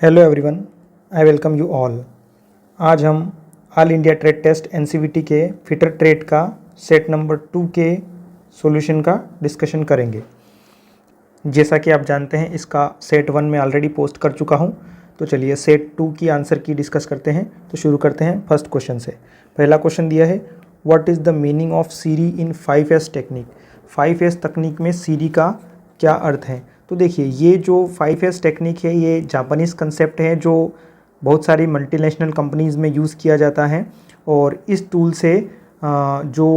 Hello everyone, I welcome you all. आज हम all India trade test NCVT के fitter trade का set number 2 के सॉल्यूशन का डिस्कशन करेंगे। जैसा कि आप जानते हैं इसका सेट 1 में ऑलरेडी पोस्ट कर चुका हूं, तो चलिए सेट 2 की आंसर की डिस्कस करते हैं। तो शुरू करते हैं फर्स्ट क्वेश्चन से। पहला क्वेश्चन दिया है, what is the meaning of seiri in 5S technique. 5S तकनीक में सीरी का क्या अर्थ है। तो देखिए, ये जो 5S टेक्निक है ये जापानीज़ कंसेप्ट है जो बहुत सारी मल्टीनेशनल कंपनीज़ में यूज़ किया जाता है। और इस टूल से जो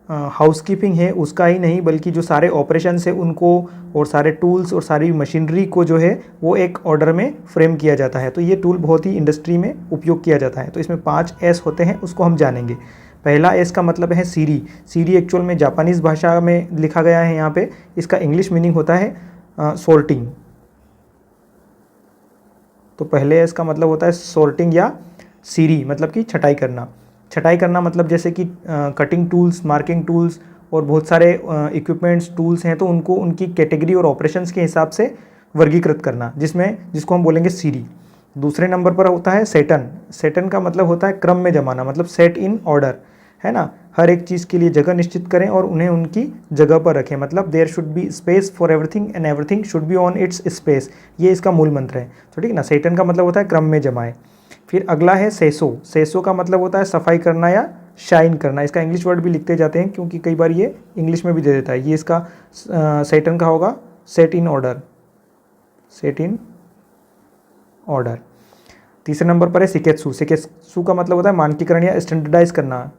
हाउसकीपिंग है उसका ही नहीं बल्कि जो सारे ऑपरेशंस है उनको और सारे टूल्स और सारी मशीनरी को जो है वो एक ऑर्डर में फ्रेम किया जाता है। तो ये टूल बहुत ही इंडस्ट्री में उपयोग किया जाता है। तो इसमें 5 S होते हैं, उसको हम जानेंगे। पहला S का मतलब है सीरी। सीरी एक्चुअल में जापानीज़ भाषा में लिखा गया है यहाँ पे। इसका इंग्लिश मीनिंग होता है सॉर्टिंग। तो पहले S का मतलब होता है सॉर्टिंग या सीरी, मतलब कि छटाई करना। छटाई करना मतलब जैसे कि कटिंग टूल्स, मार्किंग टूल्स और बहुत सारे इक्विपमेंट्स टूल्स हैं, तो उनको उनकी कैटेगरी और ऑपरेशंस के हिसाब से वर्गीकृत करना, जिसको हम बोलेंगे सीरी। दूसरे नंबर पर होता है सेटन। सेटन का मतलब होता है क्रम में जमाना, मतलब सेट इन ऑर्डर, है ना। हर एक चीज़ के लिए जगह निश्चित करें और उन्हें उनकी जगह पर रखें, मतलब there should be space for everything and everything should be on its space. ये इसका मूल मंत्र है। तो ठीक ना, सेटन का मतलब होता है क्रम में जमाएं। फिर अगला है सेसो। सेसो का मतलब होता है सफाई करना या शाइन करना। इसका इंग्लिश वर्ड भी लिखते जाते हैं क्योंकि कई बार ये इंग्लिश में भी दे देता है। ये इसका सेटन का होगा set in order, set in order. तीसरे नंबर पर है सिकेत्सु। सिकेत्सु का मतलब होता है मानकीकरण या स्टैंडर्डाइज करना,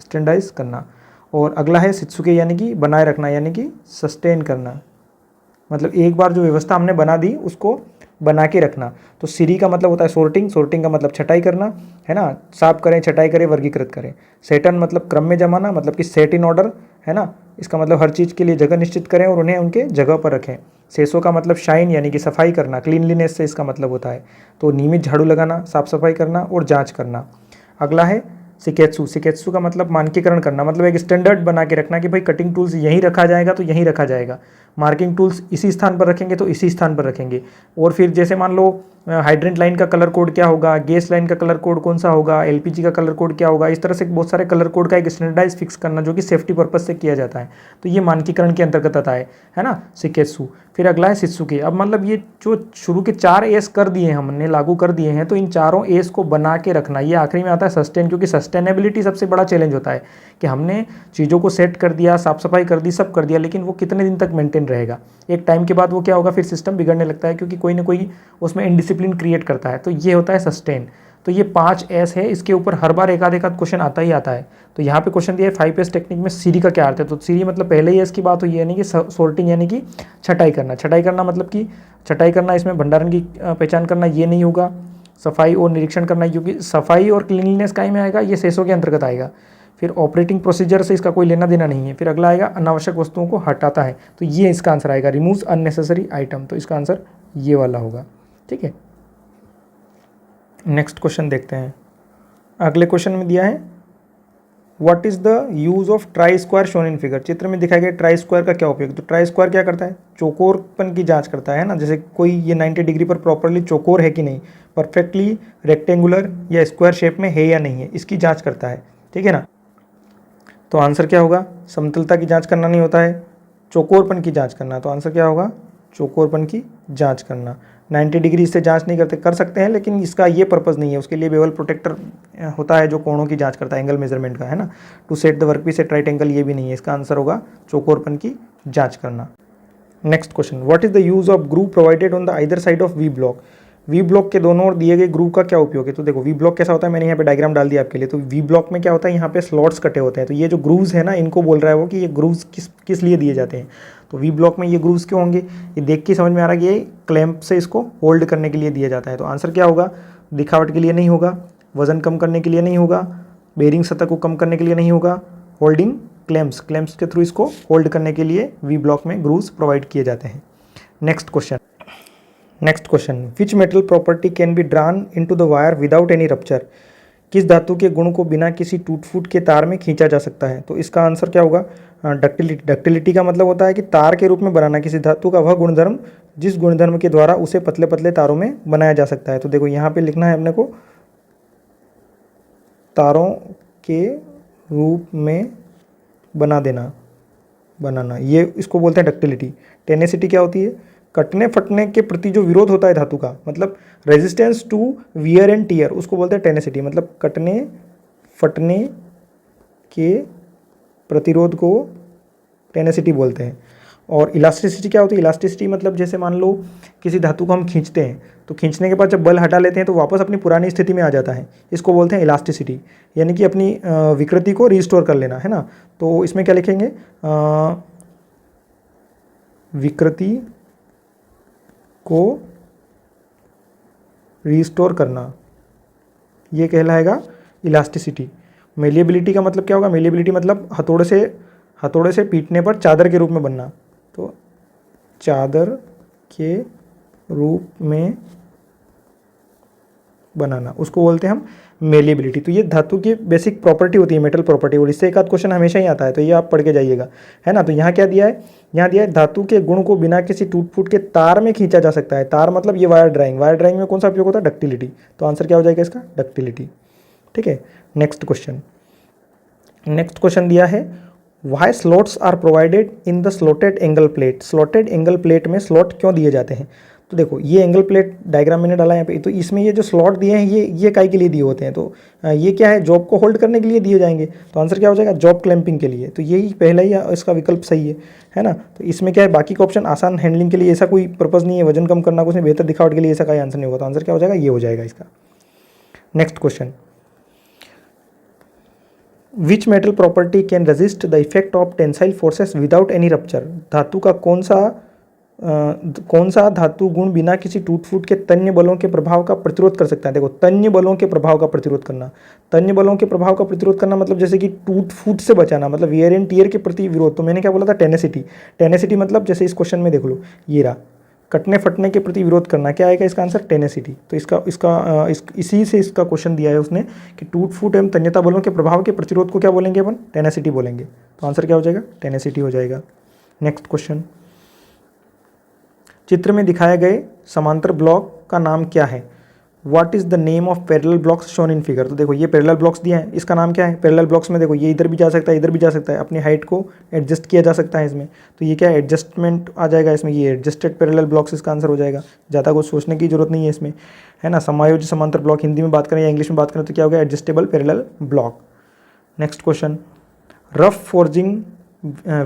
स्टैंडर्डाइज करना। और अगला है शित्सुके, यानी कि बनाए रखना, यानी कि सस्टेन करना, मतलब एक बार जो व्यवस्था हमने बना दी उसको बना के रखना। तो सीरी का मतलब होता है सॉर्टिंग। सॉर्टिंग का मतलब छटाई करना, है ना। साफ करें, छटाई करें, वर्गीकृत करें। सेटन मतलब क्रम में जमाना, मतलब कि सेट इन ऑर्डर, है ना। इसका मतलब हर चीज़ के लिए जगह निश्चित करें और उन्हें उनके जगह पर रखें। सेसो का मतलब शाइन, यानी कि सफाई करना, क्लीनलीनेस से इसका मतलब होता है। तो नियमित झाड़ू लगाना, साफ सफाई करना और जाँच करना। अगला है सिकेत्सु। सिकेत्सु का मतलब मानकीकरण करना, मतलब एक स्टैंडर्ड बना के रखना कि भाई कटिंग टूल्स यहीं रखा जाएगा तो यहीं रखा जाएगा, मार्किंग टूल्स इसी स्थान पर रखेंगे तो इसी स्थान पर रखेंगे। और फिर जैसे मान लो हाइड्रेंट लाइन का कलर कोड क्या होगा, गैस लाइन का कलर कोड कौन सा होगा, एलपीजी का कलर कोड क्या होगा, इस तरह से बहुत सारे कलर कोड का एक स्टैंडर्डाइज फिक्स करना जो कि सेफ्टी पर्पज से किया जाता है। तो ये मानकीकरण के अंतर्गत आता है ना, सिकेत्सु। फिर अगला है शित्सुके। अब मतलब ये जो शुरू के 4 एस कर दिए हैं, हमने लागू कर दिए हैं, तो इन चारों एस को बना के रखना। ये आखिरी में आता है सस्टेन, क्योंकि सस्टेनेबिलिटी सबसे बड़ा चैलेंज होता है कि हमने चीज़ों को सेट कर दिया, साफ सफाई कर दी, सब कर दिया, लेकिन वो कितने दिन तक मेंटेन रहेगा। एक टाइम के बाद वो क्या होगा, फिर सिस्टम बिगड़ने लगता है क्योंकि कोई ना कोई उसमें इनडिसिप्लिन क्रिएट करता है। तो ये होता है सस्टेन। तो ये 5 एस है, इसके ऊपर हर बार एक आध क्वेश्चन आता ही आता है। तो यहाँ पे क्वेश्चन दिया है 5S टेक्निक में सीरी का क्या अर्थ है। तो सीरी मतलब पहले ही इसकी बात हुई है, यानी कि सॉर्टिंग, यानी कि छटाई करना। छटाई करना मतलब कि छटाई करना, इसमें भंडारण की पहचान करना ये नहीं होगा। सफाई और निरीक्षण करना, क्योंकि सफाई और क्लीनलीनेस का ही में आएगा, ये सेसो के अंतर्गत आएगा। फिर ऑपरेटिंग प्रोसीजर से इसका कोई लेना देना नहीं है। फिर अगला आएगा अनावश्यक वस्तुओं को हटाता है, तो ये इसका आंसर आएगा, रिमूव्स अननेसेसरी आइटम। तो इसका आंसर ये वाला होगा। ठीक है, नेक्स्ट क्वेश्चन देखते हैं। अगले क्वेश्चन में दिया है what is the use of try square shown in figure. चित्र में दिखाया गया ट्राई स्क्वायर का क्या उपयोग। तो ट्राई स्क्वायर क्या करता है, चौकोरपन की जांच करता है ना, जैसे कोई ये 90 डिग्री पर प्रॉपरली चौकोर है कि नहीं, परफेक्टली रेक्टेंगुलर या स्क्वायर शेप में है या नहीं है, इसकी जांच करता है। ठीक है ना। तो आंसर क्या होगा, समतलता की जांच करना नहीं होता है, चौकोरपन की जांच करना। तो आंसर क्या होगा, चौकोरपन की जांच करना। 90 डिग्री इससे जांच नहीं करते, कर सकते हैं लेकिन इसका ये पर्पज़ नहीं है। उसके लिए बेवल प्रोटेक्टर होता है जो कोणों की जांच करता है, एंगल मेजरमेंट का, है ना। To set the workpiece at right angle, ये भी नहीं है। इसका आंसर होगा चौकोरपन की जांच करना। Next question, what is the use of groove provided on the either side of V block. V block के दोनों ओर दिए गए ग्रूव का क्या उपयोग है। तो देखो वी ब्लॉक कैसा होता है, मैंने यहाँ पे डायग्राम डाल दिया आपके लिए। तो वी ब्लॉक में क्या होता है, यहाँ पे स्लॉट्स कटे होते हैं। तो ये जो ग्रूव्स है ना, इनको बोल रहा है वो कि ये ग्रूव्स किस लिए दिए जाते हैं। तो वी ब्लॉक में ये ग्रूव्स क्यों होंगे, ये देख के समझ में आ रहा है कि ये क्लैंप से इसको होल्ड करने के लिए दिया जाता है। तो आंसर क्या होगा, दिखावट के लिए नहीं होगा, वजन कम करने के लिए नहीं होगा, बेरिंग सतह को कम करने के लिए नहीं होगा, होल्डिंग क्लैंप्स के थ्रू इसको होल्ड करने के लिए वी ब्लॉक में ग्रूव्स प्रोवाइड किए जाते हैं। Next question, which metal property can be drawn into the wire without any rupture. किस धातु के गुण को बिना किसी टूट फूट के तार में खींचा जा सकता है। तो इसका आंसर क्या होगा, डक्टिलिटी। डक्टिलिटी का मतलब होता है कि तार के रूप में बनाना किसी धातु का वह गुणधर्म जिस गुणधर्म के द्वारा उसे पतले पतले तारों में बनाया जा सकता है। तो देखो यहाँ पे लिखना है अपने को, तारों के रूप में बना देना, बनाना, ये इसको बोलते हैं डक्टिलिटी। टेनेसिटी क्या होती है? कटने फटने के प्रति जो विरोध होता है धातु का, मतलब resistance to wear and tear, उसको बोलते हैं टेनेसिटी। मतलब कटने फटने के प्रतिरोध को टेनेसिटी बोलते हैं। और इलास्टिसिटी क्या होती है? इलास्टिसिटी मतलब जैसे मान लो किसी धातु को हम खींचते हैं, तो खींचने के बाद जब बल हटा लेते हैं तो वापस अपनी पुरानी स्थिति में आ जाता है, इसको बोलते हैं इलास्टिसिटी, यानी कि अपनी विकृति को रिस्टोर कर लेना, है ना। तो इसमें क्या लिखेंगे? विकृति को रिस्टोर करना, ये कहलाएगा इलास्टिसिटी। मेलिएबिलिटी का मतलब क्या होगा? मेलिएबिलिटी मतलब हथौड़े से पीटने पर चादर के रूप में बनना, तो चादर के रूप में बनाना, उसको बोलते हैं हम मेलिएबिलिटी। तो ये धातु की बेसिक प्रॉपर्टी होती है, मेटल प्रॉपर्टी, और इससे एक आध क्वेश्चन हमेशा ही आता है, तो ये आप पढ़ के जाइएगा, है ना। तो यहाँ क्या दिया है? यहाँ दिया है धातु के गुण को बिना किसी टूट फूट के तार में खींचा जा सकता है। तार मतलब ये वायर ड्राइंग, वायर ड्राइंग में कौन सा उपयोग होता है? डक्टिलिटी। तो आंसर क्या हो जाएगा इसका? डक्टिलिटी। ठीक है, नेक्स्ट क्वेश्चन दिया है, why slots are provided in the slotted angle plate. Slotted angle plate में स्लॉट क्यों दिए जाते हैं? तो देखो ये एंगल प्लेट डायग्राम मैंने डाला यहाँ पे, तो इसमें ये जो स्लॉट दिए हैं ये काहे के लिए दिए होते हैं? तो ये क्या है? जॉब को होल्ड करने के लिए दिए जाएंगे। तो आंसर क्या हो जाएगा? जॉब क्लैंपिंग के लिए। तो यही पहला ही इसका विकल्प सही है ना। तो इसमें क्या है? बाकी का ऑप्शन आसान हैंडलिंग के लिए, ऐसा कोई पर्पज़ नहीं है, वजन कम करना, कुछ नहीं, बेहतर दिखावट के लिए, ऐसा कोई आंसर नहीं होगा। तो आंसर क्या हो जाएगा? ये हो जाएगा इसका। Next question, which metal property can resist the effect of tensile forces without any rupture. धातु का कौन सा धातु गुण बिना किसी टूट फूट के तन्य बलों के प्रभाव का प्रतिरोध कर सकता है? देखो, तन्य बलों के प्रभाव का प्रतिरोध करना, तन्य बलों के प्रभाव का प्रतिरोध करना मतलब जैसे कि टूट फूट से बचाना, मतलब वियर एंड टियर के प्रति विरोध। तो मैंने क्या बोला था? टेनेसिटी। टेनेसिटी मतलब जैसे इस क्वेश्चन में देख लो, ये रहा, कटने फटने के प्रति विरोध करना, क्या आएगा इसका आंसर? टेनेसिटी। तो इसी से इसका क्वेश्चन दिया है उसने कि टूट फूट एवं तन्यता बलों के प्रभाव के प्रतिरोध को क्या बोलेंगे अपन? टेनेसिटी बोलेंगे। तो आंसर क्या हो जाएगा? टेनेसिटी हो जाएगा। नेक्स्ट क्वेश्चन, चित्र में दिखाए गए समांतर ब्लॉक का नाम क्या है? What is the name of parallel blocks shown in figure. तो देखो ये पैरेलल ब्लॉक्स दिए हैं, इसका नाम क्या है? पैरेलल ब्लॉक्स में देखो ये इधर भी जा सकता है, इधर भी जा सकता है, अपनी हाइट को एडजस्ट किया जा सकता है इसमें। तो ये क्या है? एडजस्टमेंट आ जाएगा इसमें, ये एडजस्टेड पैरेलल ब्लॉक्स इसका आंसर हो जाएगा। ज़्यादा कुछ सोचने की जरूरत नहीं है इसमें, है ना। समायोज्य समांतर ब्लॉक हिंदी में बात करें या इंग्लिश में बात करें तो क्या हो गया? Adjustable parallel block. Next question, rough forging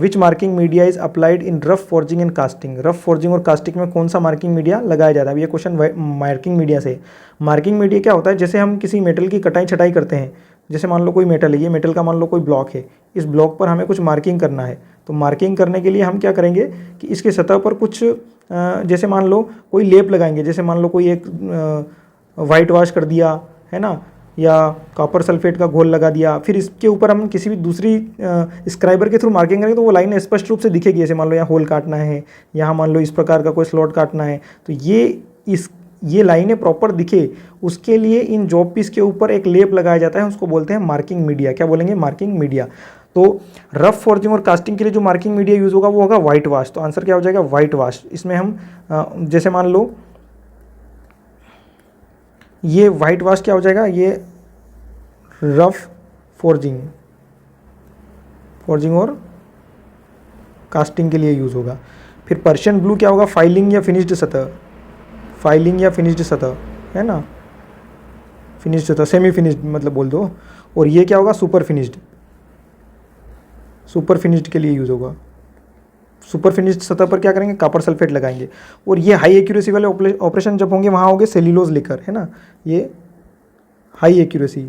which marking media is applied in rough forging and casting. Rough forging और कास्टिंग में कौन सा मार्किंग मीडिया लगाया जाता है? अब ये क्वेश्चन मार्किंग मीडिया से। मार्किंग मीडिया क्या होता है? जैसे हम किसी मेटल की कटाई छटाई करते हैं, जैसे मान लो कोई मेटल है, ये मेटल का मान लो कोई ब्लॉक है, इस ब्लॉक पर हमें कुछ मार्किंग करना है। तो मार्किंग करने के लिए हम क्या करेंगे कि इसके सतह पर कुछ जैसे मान लो कोई लेप लगाएंगे, जैसे मान लो कोई एक वाइट वॉश कर दिया, है ना, या कॉपर सल्फेट का घोल लगा दिया, फिर इसके ऊपर हम किसी भी दूसरी स्क्राइबर के थ्रू मार्किंग करेंगे तो वो लाइन स्पष्ट रूप से दिखेगी। जैसे मान लो यहाँ होल काटना है, यहाँ मान लो इस प्रकार का कोई स्लॉट काटना है, तो ये लाइनें प्रॉपर दिखे उसके लिए इन जॉब पीस के ऊपर एक लेप लगाया जाता है, उसको बोलते हैं मार्किंग मीडिया। क्या बोलेंगे? Marking media. तो रफ फॉर्जिंग और कास्टिंग के लिए जो मार्किंग मीडिया यूज़ होगा वो होगा व्हाइट वॉश। तो आंसर क्या हो जाएगा? White wash. इसमें हम जैसे मान लो ये व्हाइट वॉश क्या हो जाएगा? ये रफ फॉर्जिंग और कास्टिंग के लिए यूज़ होगा। फिर पर्शियन ब्लू क्या होगा? फाइलिंग या फिनिश्ड सतह, फाइलिंग या फिनिश्ड सतह, है ना, फिनिश्ड सतह, सेमी फिनिश्ड मतलब बोल दो। और ये क्या होगा? सुपर फिनिश्ड के लिए यूज़ होगा। सुपर फिनिश्ड सतह पर क्या करेंगे? कॉपर सल्फेट लगाएंगे। और ये हाई एक्यूरेसी वाले ऑपरेशन जब होंगे वहाँ होंगे सेल्यूलोज लेकर, है ना, ये हाई एक्यूरेसी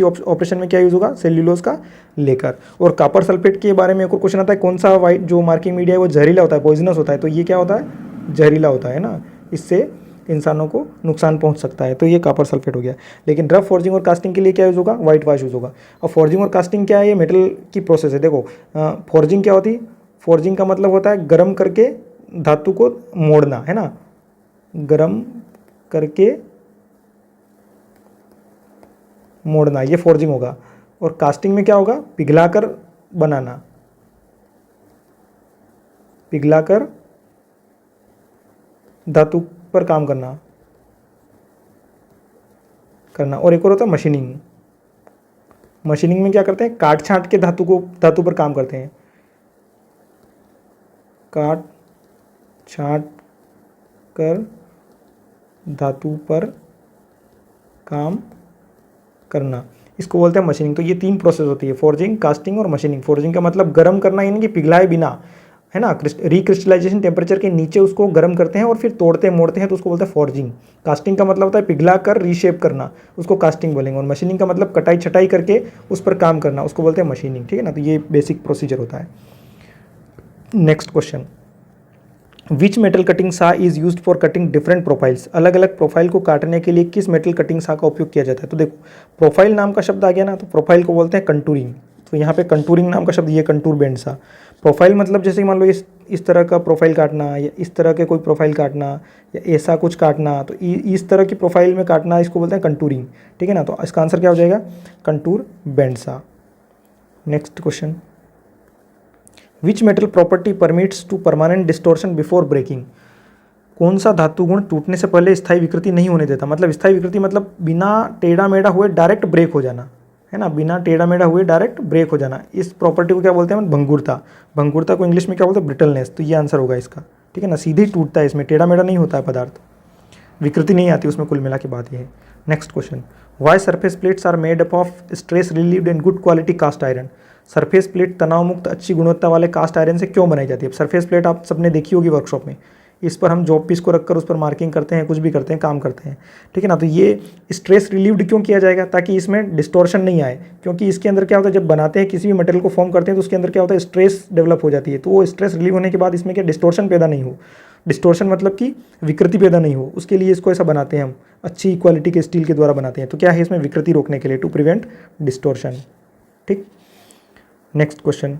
ऑपरेशन में क्या यूज़ होगा? सेल्यूलोज का लेकर। और कॉपर सल्फेट के बारे में एक और क्वेश्चन आता है, कौन सा वाइट जो मार्किंग मीडिया है वो जहरीला होता है, पॉइजनस होता है? तो ये क्या होता है? जहरीला होता है ना, इससे इंसानों को नुकसान पहुंच सकता है। तो ये कॉपर सल्फेट हो गया। लेकिन रफ फॉर्जिंग और कास्टिंग के लिए क्या यूज़ होगा? व्हाइट वॉश यूज़ होगा। और फॉर्जिंग और कास्टिंग क्या है? ये मेटल की प्रोसेस है। देखो फॉर्जिंग क्या होती है? फॉर्जिंग का मतलब होता है गर्म करके धातु को मोड़ना, है ना, गर्म करके मोड़ना, ये फॉर्जिंग होगा। और कास्टिंग में क्या होगा? पिघलाकर बनाना, पिघलाकर धातु पर काम करना और एक और होता है मशीनिंग। मशीनिंग में क्या करते हैं, काट छांट के धातु पर काम करते हैं, काट छांट कर धातु पर काम करना, इसको बोलते हैं मशीनिंग। तो ये 3 प्रोसेस होती है, फोर्जिंग, कास्टिंग और मशीनिंग। फोर्जिंग का मतलब गर्म करना, यानी कि पिघलाए बिना, है ना, रिक्रिस्टलाइजेशन टेम्परेचर के नीचे उसको गर्म करते हैं और फिर तोड़ते मोड़ते हैं, तो उसको बोलते हैं फोर्जिंग। कास्टिंग का मतलब होता है पिघला कर रीशेप करना, उसको कास्टिंग बोलेंगे। और मशीनिंग का मतलब कटाई छटाई करके उस पर काम करना, उसको बोलते हैं मशीनिंग, ठीक है ना। तो ये बेसिक प्रोसीजर होता है। Next question, which metal cutting saw is used for cutting different profiles. अलग अलग प्रोफाइल को काटने के लिए किस मेटल कटिंग सा का उपयोग किया जाता है। तो देखो, प्रोफाइल नाम का शब्द आ गया ना, तो प्रोफाइल को बोलते हैं कंटूरिंग। तो यहाँ पे कंटूरिंग नाम का शब्द, ये कंटूर बेंड सा। प्रोफाइल मतलब जैसे मान लो इस तरह का प्रोफाइल काटना, या इस तरह के कोई प्रोफाइल काटना, या ऐसा कुछ काटना, तो इस तरह की प्रोफाइल में काटना, इसको बोलते हैं कंटूरिंग, ठीक है ना। तो इसका आंसर क्या हो जाएगा, कंटूर बेंड सा। Next question, which metal property permits to permanent distortion before breaking. कौन सा धातु गुण टूटने से पहले स्थायी विकृति नहीं होने देता। मतलब स्थायी विकृति मतलब बिना टेढ़ा मेढ़ा हुए डायरेक्ट ब्रेक हो जाना, है ना, बिना टेढ़ा मेढ़ा हुए डायरेक्ट ब्रेक हो जाना। इस प्रॉपर्टी को क्या बोलते हैं, भंगुरता। भंगुरता को इंग्लिश में क्या बोलते हैं, ब्रिटलनेस। तो ये आंसर होगा इसका, ठीक है ना। सीधे ही टूटता है, इसमें टेढ़ा मेढ़ा नहीं होता है पदार्थ, विकृति नहीं आती उसमें, कुल मिला के बात ये है। Next question, why surface plates are made up of stress relieved and good quality cast iron. Surface plate तनाव मुक्त अच्छी गुणवत्ता वाले कास्ट आयरन से क्यों बनाई जाती है। अब सरफेस प्लेट आप सबने देखी होगी वर्कशॉप में, इस पर हम जॉब पीस को रखकर उस पर मार्किंग करते हैं, कुछ भी करते हैं, काम करते हैं, ठीक है ना। तो ये स्ट्रेस रिलीव्ड क्यों किया जाएगा, ताकि इसमें डिस्टोर्शन नहीं आए। क्योंकि इसके अंदर क्या होता है, जब बनाते हैं किसी भी मटेरियल को फॉर्म करते हैं तो उसके अंदर क्या होता है, स्ट्रेस डेवलप हो जाती है। तो वो स्ट्रेस रिलीव होने के बाद इसमें क्या डिस्टोर्शन पैदा नहीं हो, डिस्टोर्शन मतलब कि विकृति पैदा नहीं हो, उसके लिए इसको ऐसा बनाते हैं हम, अच्छी क्वालिटी के स्टील के द्वारा बनाते हैं। तो क्या है इसमें, विकृति रोकने के लिए, टू प्रिवेंट डिस्टोर्शन, ठीक। Next question,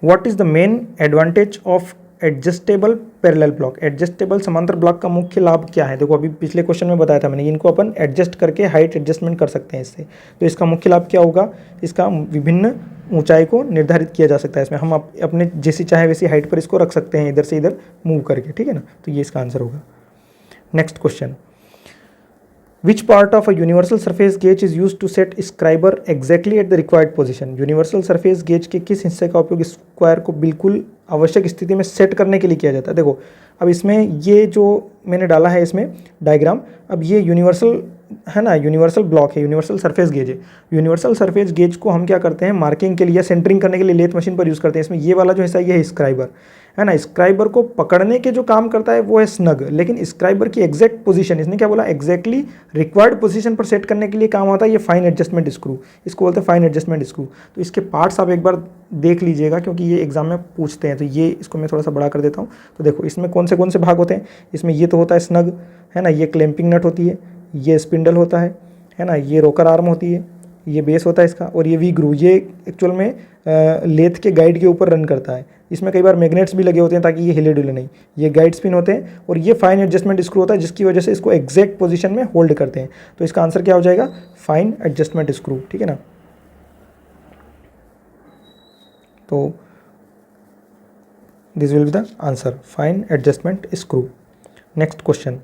what is the main advantage of adjustable parallel block. Adjustable समांतर ब्लॉक का मुख्य लाभ क्या है। देखो, अभी पिछले क्वेश्चन में बताया था मैंने, इनको अपन एडजस्ट करके हाइट एडजस्टमेंट कर सकते हैं इससे। तो इसका मुख्य लाभ क्या होगा, इसका विभिन्न ऊंचाई को निर्धारित किया जा सकता है। इसमें हम अपने जैसी चाहे वैसी हाइट पर इसको रख सकते हैं, इधर से इधर मूव करके, ठीक है ना। तो ये इसका आंसर होगा। Next question, which part of a universal surface gauge is use to set scriber exactly at the required position. Universal surface gauge के किस हिस्से का उपयोग स्क्वायर को बिल्कुल आवश्यक स्थिति में सेट करने के लिए किया जाता है। देखो, अब इसमें ये जो मैंने डाला है इसमें डायग्राम, अब ये यूनिवर्सल है ना, यूनिवर्सल ब्लॉक है, यूनिवर्सल सरफेस गेज है। यूनिवर्सल सरफेस गेज को हम क्या करते हैं, मार्किंग के लिए, सेंटरिंग करने के लिए लेथ मशीन पर यूज़ करते हैं। इसमें ये वाला जो हिस्सा ये है स्क्राइबर, है ना। स्क्राइबर को पकड़ने के जो काम करता है वो है स्नग, लेकिन स्क्राइबर की एग्जैक्ट पोजीशन, इसने क्या बोला, एग्जैक्टली रिक्वायर्ड पोजीशन पर सेट करने के लिए काम आता है ये फाइन एडजस्टमेंट स्क्रू, इसको बोलते हैं फाइन एडजस्टमेंट स्क्रू। तो इसके पार्ट्स आप एक बार देख लीजिएगा, क्योंकि ये एग्जाम में पूछते हैं। तो ये इसको मैं थोड़ा सा बड़ा कर देता हूँ। तो देखो, इसमें कौन से भाग होते हैं, इसमें ये तो होता है स्नग, है ना, ये क्लैंपिंग नट होती है, ये स्पिंडल होता है ना, ये रोकर आर्म होती है, ये बेस होता है इसका, और ये वी ग्रू, ये एक्चुअल में लेथ के गाइड के ऊपर रन करता है। इसमें कई बार मैग्नेट्स भी लगे होते हैं ताकि ये हिले डुले नहीं। ये गाइड स्पिन होते हैं, और ये फाइन एडजस्टमेंट स्क्रू होता है जिसकी वजह से इसको एग्जैक्ट पोजीशन में होल्ड करते हैं। तो इसका आंसर क्या हो जाएगा, फाइन एडजस्टमेंट स्क्रू, ठीक है ना। तो this will be the answer, fine adjustment screw. Next question,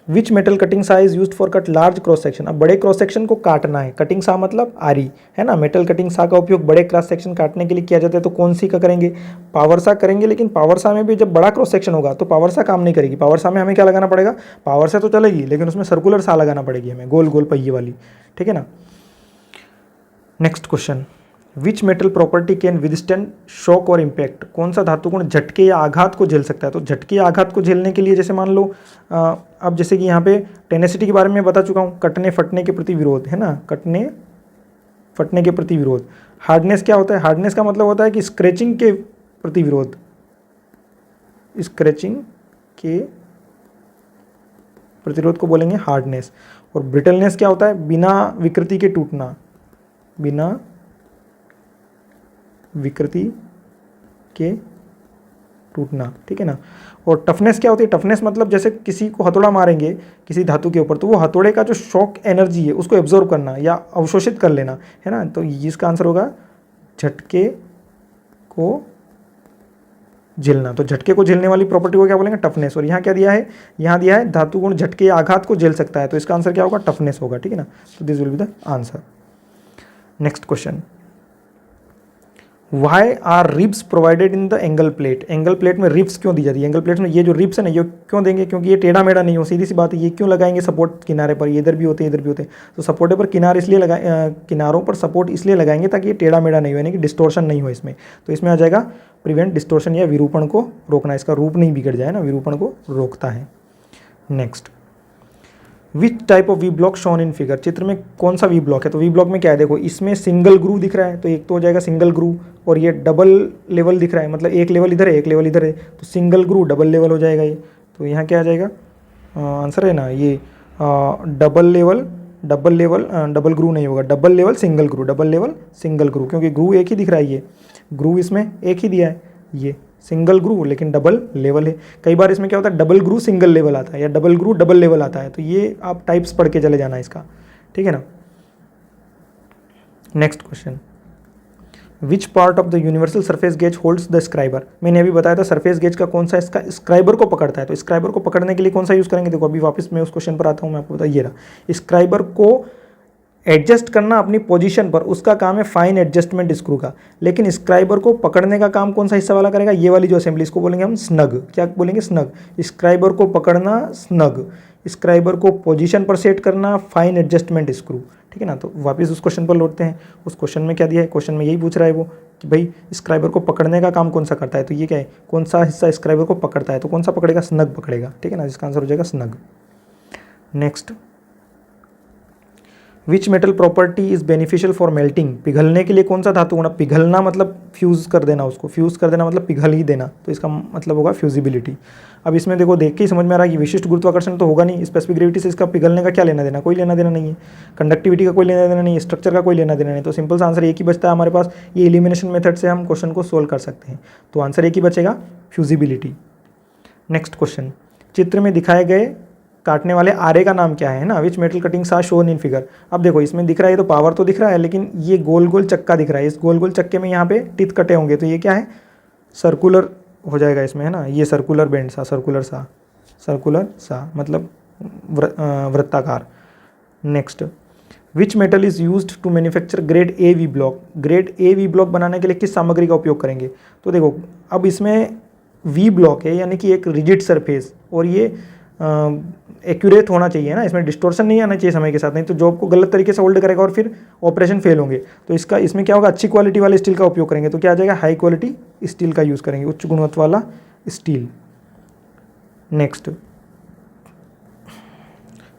which metal cutting saw is used for cut large cross section. अब बड़े क्रॉस सेक्शन को काटना है, कटिंग सा मतलब आरी, है ना। मेटल कटिंग सा का उपयोग बड़े क्रॉस सेक्शन काटने के लिए किया जाता है। तो कौन सी का करेंगे, पावर सा करेंगे। लेकिन पावर सा में भी जब बड़ा क्रॉस सेक्शन होगा तो पावर सा काम नहीं करेगी। पावर सा में हमें क्या लगाना पड़ेगा, पावर सा तो चलेगी लेकिन उसमें सर्कुलर सा लगाना पड़ेगी हमें, गोल गोल पहिए वाली, ठीक है ना। Next question, which metal property can withstand shock और इम्पैक्ट। कौन सा धातु गुण झटके या आघात को झेल सकता है। तो झटके या आघात को झेलने के लिए, जैसे मान लो अब जैसे कि यहाँ पे टेनेसिटी के बारे में बता चुका हूँ, कटने फटने के प्रति विरोध, है ना, कटने फटने के प्रति विरोध। हार्डनेस क्या होता है, हार्डनेस का मतलब होता है कि स्क्रैचिंग के प्रति विरोध, स्क्रैचिंग के प्रतिरोध को बोलेंगे हार्डनेस। और ब्रिटलनेस क्या होता है, बिना विकृति के टूटना, बिना विकृति के टूटना, ठीक है ना। और टफनेस क्या होती है, टफनेस मतलब जैसे किसी को हथौड़ा मारेंगे किसी धातु के ऊपर, तो वो हथौड़े का जो शॉक एनर्जी है उसको एब्जॉर्ब करना या अवशोषित कर लेना, है ना। तो इसका आंसर होगा झटके को झेलना, तो झटके को झेलने वाली प्रॉपर्टी को क्या बोलेंगे? टफनेस। और यहाँ क्या दिया है? यहाँ दिया है धातु गुण झटके या आघात को झेल सकता है, तो इसका आंसर क्या होगा? टफनेस होगा, ठीक है ना। तो this will be the answer. Next question, why are ribs provided in the angle plate? Angle plate में रिब्स क्यों दी जाती है? एंगल प्लेट में ये जो रिब्स है ना, ये क्यों देंगे? क्योंकि ये टेढ़ा मेढ़ा नहीं हो, सीधी सी बात है। ये क्यों लगाएंगे सपोर्ट किनारे पर? ये इधर भी होते हैं, इधर भी होते हैं, तो सपोर्टे पर किनारे इसलिए किनारों पर सपोर्ट इसलिए लगाएंगे ताकि ये टेढ़ा मेढ़ा नहीं हो, यानी कि डिस्टोर्शन नहीं हो इसमें। तो इसमें आ जाएगा प्रिवेंट डिस्टोर्शन या विरूपण को रोकना, इसका रूप नहीं बिगड़ जाए ना, विरूपण को रोकता है। Next, which type of V block shown in figure? चित्र में कौन सा वी ब्लॉक है? तो वी ब्लॉक में क्या है? देखो, इसमें सिंगल ग्रू दिख रहा है, तो एक तो हो जाएगा सिंगल ग्रू, और ये डबल लेवल दिख रहा है, मतलब एक लेवल इधर है, एक लेवल इधर है, तो सिंगल ग्रू डबल लेवल हो जाएगा ये। तो यहाँ क्या आ जाएगा? आंसर है ना ये डबल लेवल डबल ग्रू नहीं होगा, डबल लेवल सिंगल ग्रू, डबल लेवल सिंगल ग्रू, क्योंकि ग्रू एक ही दिख रहा है, ये ग्रू इसमें एक ही दिया है, ये सिंगल ग्रू लेकिन डबल लेवल है। कई बार इसमें क्या होता है? डबल ग्रू सिंगल लेवल आता है या डबल ग्रू डबल लेवल आता है, तो ये आप टाइप्स पढ़ के चले जाना इसका, ठीक है ना। Next question, which part of the universal surface gauge holds the scriber? मैंने अभी बताया था सरफेस गेज का कौन सा इसका स्क्राइबर को पकड़ता है, तो स्क्राइबर को पकड़ने के लिए कौन सा यूज़ करेंगे? देखो अभी वापस मैं उस क्वेश्चन पर आता हूँ, मैं आपको बताइए रहा, स्क्राइबर को एडजस्ट करना अपनी पोजीशन पर, उसका काम है फाइन एडजस्टमेंट स्क्रू का, लेकिन स्क्राइबर को पकड़ने का काम कौन सा हिस्सा वाला करेगा? ये वाली जो असेंबली, इसको बोलेंगे हम स्नग। क्या बोलेंगे? स्नग। स्क्राइबर को पकड़ना स्नग, स्क्राइबर को पोजीशन पर सेट करना फाइन एडजस्टमेंट स्क्रू, ठीक है ना। तो वापस उस क्वेश्चन पर लौटते हैं। उस क्वेश्चन में क्या दिया है? क्वेश्चन में यही पूछ रहा है वो कि भाई स्क्राइबर को पकड़ने का काम कौन सा करता है, तो ये क्या है? कौन सा हिस्सा स्क्राइबर को पकड़ता है, तो कौन सा पकड़ेगा? स्नग पकड़ेगा, ठीक है ना, जिसका आंसर हो जाएगा snug. Next, which metal property is beneficial for melting? पिघलने के लिए कौन सा धातु गुण? पिघलना मतलब फ्यूज़ कर देना, उसको फ्यूज़ कर देना मतलब पिघल ही देना, तो इसका मतलब होगा फ्यूजिबिलिटी। अब इसमें देखो, देख के ही समझ में आ रहा है कि विशिष्ट गुरुत्वाकर्षण तो होगा नहीं, स्पेसिफिक ग्रेविटी से इसका पिघलने का क्या लेना देना? कोई लेना देना नहीं है। कंडक्टिविटी का कोई लेना देना नहीं है, स्ट्रक्चर का कोई लेना देना नहीं, तो सिंपल सा आंसर एक ही बचता है हमारे पास। ये एलिमिनेशन मेथड से हम क्वेश्चन को सोल्व कर सकते हैं, तो आंसर एक ही बचेगा, फ्यूजिबिलिटी। नेक्स्ट क्वेश्चन, चित्र में दिखाए गए काटने वाले आरे का नाम क्या है ना? Which metal cuttings are shown in figure? अब देखो, इसमें दिख रहा है तो पावर तो दिख रहा है, लेकिन ये गोल गोल चक्का दिख रहा है, इस गोल गोल चक्के में यहाँ पे टिथ कटे होंगे, तो ये क्या है? सर्कुलर हो जाएगा इसमें, है ना, ये सर्कुलर बेंड सा, सर्कुलर सा मतलब वृत्ताकार। Next, which metal is used to manufacture grade A V block? Grade A V block बनाने के लिए किस सामग्री का उपयोग करेंगे? तो देखो, अब इसमें वी ब्लॉक है, यानी कि एक रिजिड सरफेस, और ये एक्यूरेट होना चाहिए ना, इसमें डिस्टोर्शन नहीं आना चाहिए समय के साथ, नहीं तो जॉब को गलत तरीके से होल्ड करेगा और फिर ऑपरेशन फेल होंगे। तो इसमें क्या होगा? अच्छी क्वालिटी वाले स्टील का उपयोग करेंगे, तो क्या आ जाएगा? हाई क्वालिटी स्टील का यूज़ करेंगे, उच्च गुणवत्ता वाला steel. Next,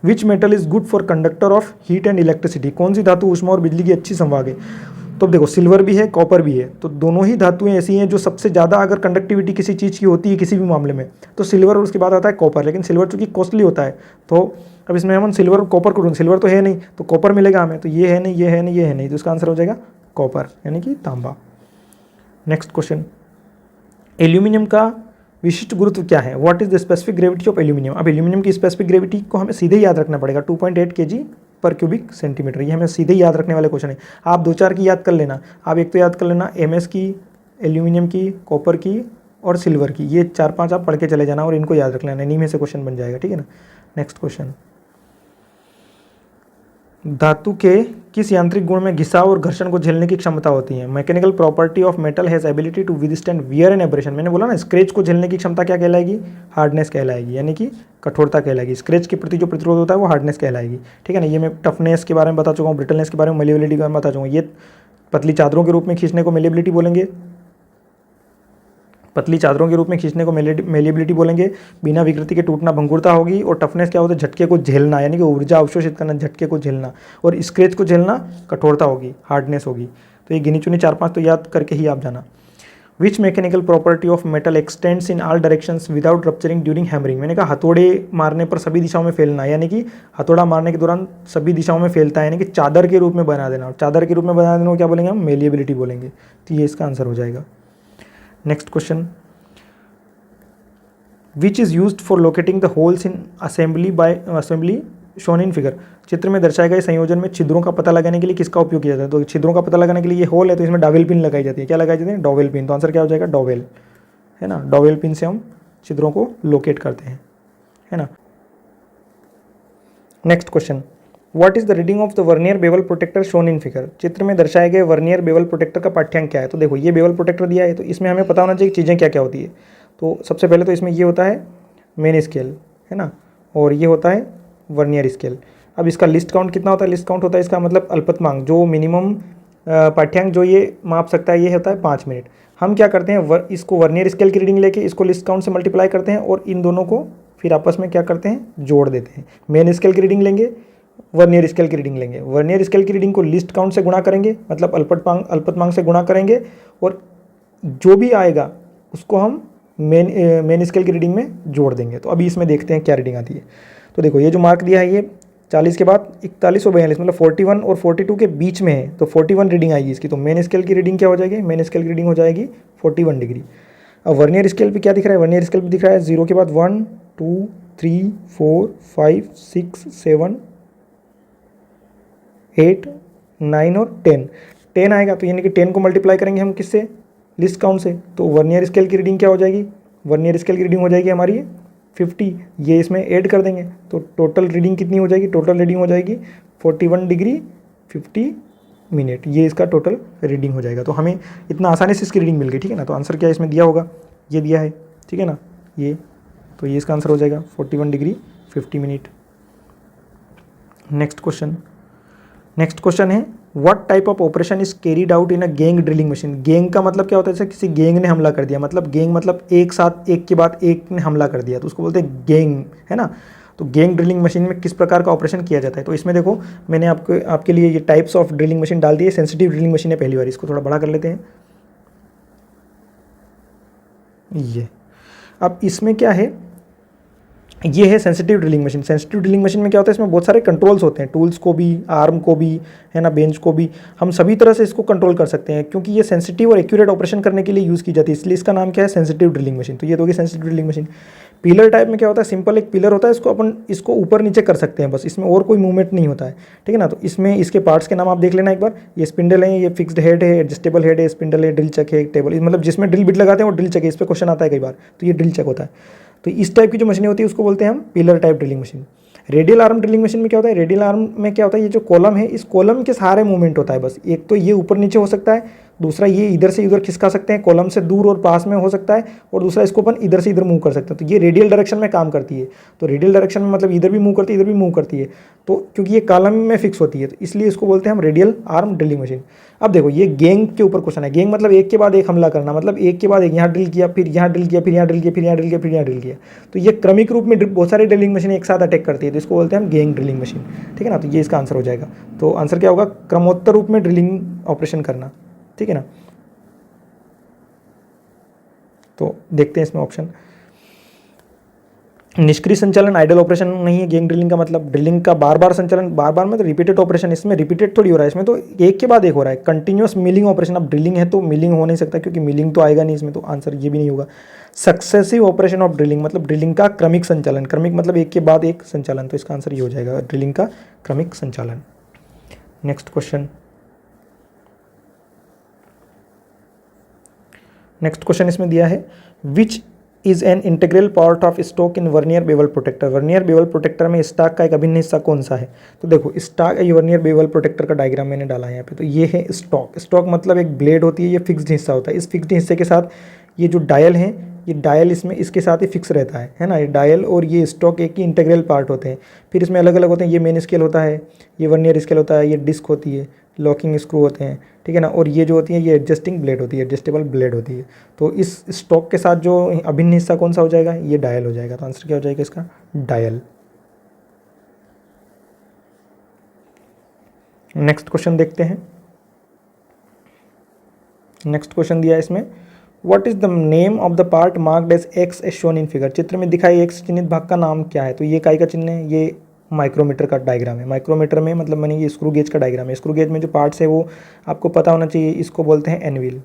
which metal is good for conductor of heat and electricity? कौन सी धातु ऊष्मा और बिजली की अच्छी संवाहक है? तो देखो, सिल्वर भी है, कॉपर भी है, तो दोनों ही धातुएं ऐसी हैं जो सबसे ज़्यादा अगर कंडक्टिविटी किसी चीज़ की होती है किसी भी मामले में, तो सिल्वर और उसके बाद आता है कॉपर, लेकिन सिल्वर चूंकि कॉस्टली होता है, तो अब इसमें हम सिल्वर और कॉपर को, सिल्वर तो है नहीं तो कॉपर मिलेगा हमें, तो ये है नहीं, ये है नहीं, ये है नहीं, तो इसका आंसर हो जाएगा कॉपर, यानी कि तांबा। नेक्स्ट क्वेश्चन, एल्यूमिनियम का विशिष्ट गुरुत्व क्या है? What is the specific gravity of aluminium? अब एल्यूमिनियम की स्पेसिफिक ग्रेविटी को हमें सीधे याद रखना पड़ेगा, 2.8 kg पर क्यूबिक सेंटीमीटर, ये हमें सीधे याद रखने वाले क्वेश्चन है। आप 2-4 की याद कर लेना, आप एक तो याद कर लेना MS की, एल्यूमिनियम की, कॉपर की और सिल्वर की, ये 4-5 आप पढ़ के चले जाना और इनको याद रख लेना, इन्हीं में से क्वेश्चन बन जाएगा, ठीक है ना। नेक्स्ट क्वेश्चन, धातु के किस यांत्रिक गुण में घिसाव और घर्षण को झेलने की क्षमता होती है? Mechanical property of metal has ability to withstand wear and abrasion. मैंने बोला ना, स्क्रैच को झेलने की क्षमता क्या कहलाएगी? हार्डनेस कहलाएगी, यानी कि कठोरता कहलाएगी। स्क्रैच के प्रति जो प्रतिरोध होता है वो हार्डनेस कहलाएगी, ठीक है ना। ये मैं टफनेस के बारे में बता चुका हूँ, ब्रिटलनेस के बारे में, मेलिएबिलिटी के बारे में बता चुका हूँ। ये पतली चादरों के रूप में खींचने को मेलिएबिलिटी बोलेंगे, पतली चादरों के रूप में खींचने को मेलिएबिलिटी बोलेंगे। बिना विकृति के टूटना भंगुरता होगी, और टफनेस क्या होता है? झटके को झेलना, यानी कि ऊर्जा अवशोषित करना, झटके को झेलना, और स्क्रैच को झेलना कठोरता होगी, हार्डनेस होगी। तो ये गिनी चुनी 4-5 तो याद करके ही आप जाना। Which mechanical property of metal extends in all directions without rupturing during hammering? मैंने कहा हथौड़े मारने पर सभी दिशाओं में फैलना, यानी कि हथौड़ा मारने के दौरान सभी दिशाओं में फैलता है, यानी कि चादर के रूप में बना देना, और चादर के रूप में बना देना को क्या बोलेंगे हम? मेलिएबिलिटी बोलेंगे, तो ये इसका आंसर हो जाएगा। Next question, which is used for locating the holes in assembly shown in figure? चित्र में दर्शाए गए संयोजन में छिद्रों का पता लगाने के लिए किसका उपयोग किया जाता है? तो छिद्रों का पता लगाने के लिए ये होल है, तो इसमें डॉवेल पिन लगाई जाती है। क्या लगाई जाती है? Dowel pin. तो आंसर क्या हो जाएगा? डॉवेल। है ना। डॉवेल पिन से हम छिद्रों को लोकेट करते हैं, है ना। Next question, what is the reading of the vernier bevel protector shown in figure. चित्र में दर्शाए गए वर्नियर बेवल प्रोटेक्टर का पाठ्यांक क्या है। तो देखो ये बेवल प्रोटेक्टर दिया है, तो इसमें हमें पता होना चाहिए चीज़ें क्या क्या होती है। तो सबसे पहले तो इसमें ये होता है मेन स्केल, है ना, और ये होता है वर्नियर स्केल। अब इसका लिस्ट काउंट कितना होता है। लिस्ट काउंट होता है इसका मतलब अल्पतमांक, जो मिनिमम पाठ्यांक जो ये माप सकता है, ये होता है 5 मिनट। हम क्या करते हैं, इसको वर्नियर स्केल की रीडिंग लेके इसको लिस्ट काउंट से मल्टीप्लाई करते हैं और इन दोनों को फिर आपस में क्या करते हैं, जोड़ देते हैं। मेन स्केल की रीडिंग लेंगे, वर्नियर स्केल की रीडिंग लेंगे। वर्नियर स्केल की रीडिंग को लिस्ट काउंट से गुणा करेंगे, मतलब अल्पतमांक से गुणा करेंगे, और जो भी आएगा उसको हम मेन स्केल की रीडिंग में जोड़ देंगे। तो अभी इसमें देखते हैं क्या रीडिंग आती है। तो देखो ये जो मार्क दिया है ये 40 के बाद 41 और 42 मतलब 41 और 42 के बीच में है, तो 41 रीडिंग आएगी इसकी। तो मेन स्केल की रीडिंग क्या हो जाएगी, मेन स्केल की रीडिंग हो जाएगी 41 डिग्री। अब वर्नियर स्केल पे क्या दिख रहा है, वर्नियर स्केल पे दिख रहा है 0 के बाद 1 2 3 4 5 6 7 8 9 और 10 आएगा। तो यानी कि 10 को मल्टीप्लाई करेंगे हम किससे, लिस्ट काउंट से। तो वर्नियर स्केल की रीडिंग क्या हो जाएगी, वर्नियर स्केल की रीडिंग हो जाएगी हमारी 50। ये इसमें ऐड कर देंगे तो टोटल रीडिंग कितनी हो जाएगी, टोटल रीडिंग हो जाएगी 41 डिग्री 50 मिनट। ये इसका टोटल रीडिंग हो जाएगा। तो हमें इतना आसानी से इसकी रीडिंग मिल गई, ठीक है ना। तो आंसर क्या इसमें दिया होगा, ये दिया है, ठीक है ना, ये। तो ये इसका आंसर हो जाएगा 41 डिग्री 50 मिनट। नेक्स्ट क्वेश्चन है, what type of operation is carried out in a gang drilling machine. Gang का मतलब क्या होता है, जैसे किसी गैंग ने हमला कर दिया, मतलब गैंग मतलब एक साथ एक के बाद एक ने हमला कर दिया, तो उसको बोलते हैं गैंग, है ना। तो गैंग ड्रिलिंग मशीन में किस प्रकार का ऑपरेशन किया जाता है। तो इसमें देखो मैंने आपके लिए ये टाइप्स ऑफ ड्रिलिंग मशीन डाल दी है। सेंसिटिव ड्रिलिंग मशीन है पहली बार, इसको थोड़ा बड़ा कर लेते हैं। ये अब इसमें क्या है, ये है sensitive drilling machine. Sensitive drilling machine में क्या होता है, इसमें बहुत सारे कंट्रोल्स होते हैं, टूल्स को भी, आर्म को भी, है ना, बेंच को भी। हम सभी तरह से इसको कंट्रोल कर सकते हैं, क्योंकि ये सेंसिटिव और एक्यूरेट ऑपरेशन करने के लिए यूज़ की जाती है, इसलिए इसका नाम क्या है, सेंसिटिव ड्रिलिंग मशीन। तो ये तो होगी sensitive drilling machine. Pillar type में क्या होता है, सिंपल एक पिलर होता है, इसको अपन इसको ऊपर नीचे कर सकते हैं बस, इसमें और कोई मूवमेंट नहीं होता है, ठीक है ना। तो इसमें इसके पार्ट्स के नाम आप देख लेना एक बार। ये स्पिंडल है, ये फिक्स्ड हेड है, एडजस्टेबल हेड है, स्पिंडल है, ड्रिल चक है, टेबल, मतलब जिसमें ड्रिल बिट लगाते हैं वो ड्रिल चक है। इस पर क्वेश्चन आता है कई बार, तो ये ड्रिल चक होता है। तो इस टाइप की जो मशीनें होती है उसको बोलते हैं हम pillar type drilling machine. Radial arm drilling machine में क्या होता है, रेडियल आर्म में क्या होता है, ये जो कॉलम है, इस कॉलम के सहारे मूवमेंट होता है बस। एक तो ये ऊपर नीचे हो सकता है, दूसरा ये इधर से इधर खिसका सकते हैं, कॉलम से दूर और पास में हो सकता है, और दूसरा इसको अपन इधर से इधर मूव कर सकते हैं। तो ये रेडियल डायरेक्शन में काम करती है। तो रेडियल डायरेक्शन में मतलब इधर भी मूव करती है, इधर भी मूव करती है। तो क्योंकि ये कॉलम में फिक्स होती है, तो इसलिए इसको बोलते हैं हम रेडियल आर्म ड्रिलिंग मशीन। अब देखो ये गैंग के ऊपर क्वेश्चन है। गैंग मतलब एक के बाद एक हमला करना, मतलब एक के बाद एक, यहाँ ड्रिल किया, फिर यहाँ ड्रिल किया, फिर यहाँ ड्रिल किया, फिर यहाँ ड्रिल किया, फिर यहाँ ड्रिल किया। तो ये क्रमिक रूप में बहुत सारी ड्रिलिंग मशीन एक साथ अटैक करती है, तो इसको बोलते हैं हम गैंग ड्रिलिंग मशीन, ठीक है ना। तो ये इसका आंसर हो जाएगा। तो आंसर क्या होगा, क्रमोत्तर रूप में ड्रिलिंग ऑपरेशन करना, ठीक है ना। तो देखते हैं इसमें ऑप्शन। निष्क्रिय संचालन आइडल ऑपरेशन नहीं है गैंग ड्रिलिंग का मतलब। ड्रिलिंग का बार बार संचालन, बार बार में तो रिपीटेड ऑपरेशन, इसमें रिपीटेड थोड़ी हो रहा है, इसमें तो एक के बाद एक हो रहा है। कंटिन्यूअस मिलिंग ऑपरेशन, अब ड्रिलिंग है तो मिलिंग हो नहीं सकता, क्योंकि मिलिंग तो आएगा नहीं इसमें, तो आंसर ये भी नहीं होगा। सक्सेसिव ऑपरेशन ऑफ ड्रिलिंग मतलब ड्रिलिंग का क्रमिक संचालन, क्रमिक मतलब एक के बाद एक संचालन, तो इसका आंसर ये हो जाएगा, ड्रिलिंग का क्रमिक संचालन। नेक्स्ट क्वेश्चन इसमें दिया है, which is an integral part of stock in vernier bevel protector. Vernier bevel protector में स्टॉक का एक अभिन्न हिस्सा कौन सा है। तो देखो स्टॉक, ये वर्नियर बेवल प्रोटेक्टर का डायग्राम मैंने डाला है यहाँ पे। तो ये है स्टॉक। स्टॉक मतलब एक ब्लेड होती है, ये फिक्स्ड हिस्सा होता है। इस फिक्स्ड हिस्से के साथ ये जो डायल है, ये डायल इसमें इसके साथ ही फिक्स रहता है ना। ये डायल और ये स्टॉक एक ही इंटीग्रल पार्ट होते हैं। फिर इसमें अलग अलग होते हैं, ये मेन स्केल होता है, ये वर्नियर स्केल होता है, ये डिस्क होती है, लॉकिंग स्क्रू होते हैं, ठीक है ना। और ये जो होती है ये एडजस्टिंग ब्लेड होती है, एडजस्टेबल ब्लेड होती है। तो इस स्टॉक के साथ जो अभिन्न हिस्सा कौन सा हो जाएगा, ये डायल हो जाएगा। तो आंसर क्या हो जाएगा इसका, डायल। नेक्स्ट क्वेश्चन देखते हैं। नेक्स्ट क्वेश्चन दिया है इसमें, what is the name of the part marked as X as shown in figure. चित्र में दिखाई एक्स चिन्हित भाग का नाम क्या है। तो ये काय का चिन्ह है, ये माइक्रोमीटर का डायग्राम है। माइक्रोमीटर में मतलब मैंने ये स्क्रू गेज का डायग्राम है। स्क्रू गेज में जो पार्ट्स है वो आपको पता होना चाहिए। इसको बोलते हैं एनविल,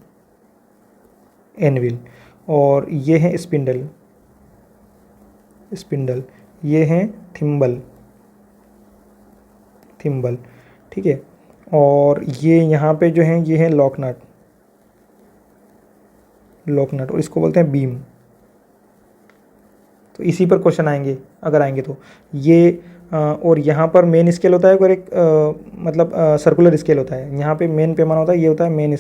एनविल। और ये है स्पिंडल, स्पिंडल। ये है थिम्बल, थिम्बल, ठीक है। और ये यहाँ पे जो है ये है लॉक नट, लॉक नट, और इसको बोलते हैं बीम। तो इसी पर क्वेश्चन आएंगे अगर आएंगे तो। ये और यहाँ पर मेन स्केल होता है और एक मतलब सर्कुलर स्केल होता है। यहाँ पे मेन पैमाना होता है, ये होता है मेन